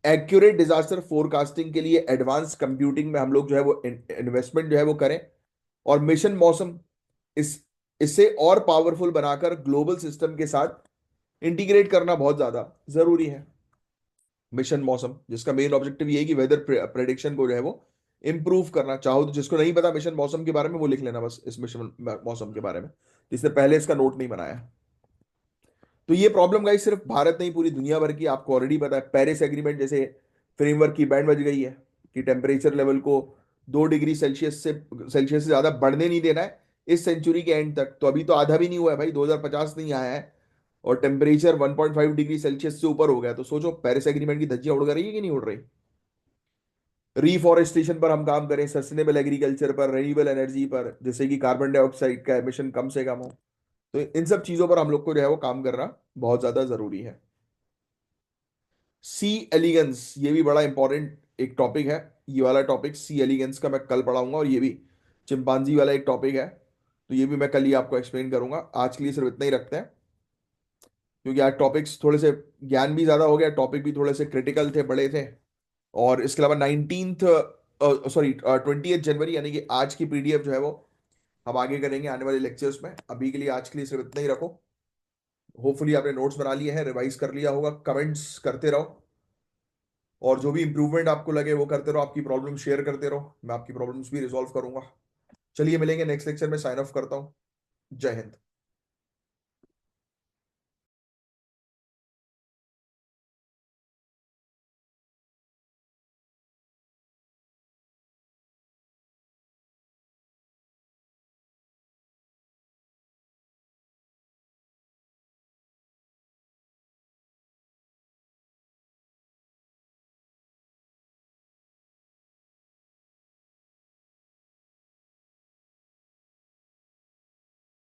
एक्यूरेट डिजास्टर फोरकास्टिंग के लिए एडवांस कंप्यूटिंग में हम लोग जो है वो इन्वेस्टमेंट जो है वो करें। और मिशन मौसम, इस इसे और पावरफुल बनाकर ग्लोबल सिस्टम के साथ इंटीग्रेट करना बहुत ज्यादा जरूरी है। मिशन मौसम जिसका मेन ऑब्जेक्टिव ये है कि वेदर प्रेडिक्शन को जो है वो इंप्रूव करना। चाहो तो जिसको नहीं पता मिशन मौसम के बारे में वो लिख लेना बस, इस मिशन मौसम के बारे में, जिसने पहले इसका नोट नहीं बनाया। तो ये प्रॉब्लम गाइस सिर्फ भारत नहीं, पूरी दुनिया भर की। आपको ऑलरेडी पता है पेरिस एग्रीमेंट जैसे फ्रेमवर्क की बैंड बज गई है कि टेम्परेचर लेवल को 2 डिग्री सेल्सियस से ज्यादा बढ़ने नहीं देना है इस सेंचुरी के एंड तक। तो अभी तो आधा भी नहीं हुआ है भाई, 2050 नहीं आया है और टेम्परेचर 1.5 डिग्री सेल्सियस से ऊपर हो गया। तो सोचो पेरिस एग्रीमेंट की धज्जियां उड़ रही है कि नहीं उड़ रही। रिफॉरेस्टेशन पर हम काम करें, सस्टेनेबल एग्रीकल्चर पर, रेन्यूएबल एनर्जी पर, जिससे कि कार्बन डाइऑक्साइड का एमिशन कम से कम हो। तो इन सब चीजों पर हम लोग को जो है वो काम करना बहुत ज्यादा जरूरी है। सी एलिगेंस, ये भी बड़ा इंपॉर्टेंट एक टॉपिक है। ये वाला टॉपिक सी एलिगेंस का मैं कल पढ़ाऊंगा, और ये भी चिंपांजी वाला एक टॉपिक है, तो ये भी मैं कल ही आपको एक्सप्लेन करूंगा। आज के लिए सिर्फ इतना ही रखते हैं, क्योंकि आज टॉपिक्स थोड़े से ज्ञान भी ज्यादा हो गया, टॉपिक भी थोड़े से क्रिटिकल थे, बड़े थे। और इसके अलावा 19th, सॉरी 20 जनवरी यानी कि आज की पीडीएफ जो है वो हम आगे करेंगे आने वाले लेक्चर्स में। अभी के लिए आज के लिए सिर्फ इतना ही रखो। होपफुली आपने नोट्स बना लिए हैं, रिवाइज कर लिया होगा, कमेंट्स करते रहो, और जो भी इंप्रूवमेंट आपको लगे वो करते रहो, आपकी प्रॉब्लम शेयर करते रहो, मैं आपकी प्रॉब्लम्स भी रिजॉल्व करूंगा। चलिए मिलेंगे नेक्स्ट लेक्चर में, साइन ऑफ करता हूँ। जय हिंद।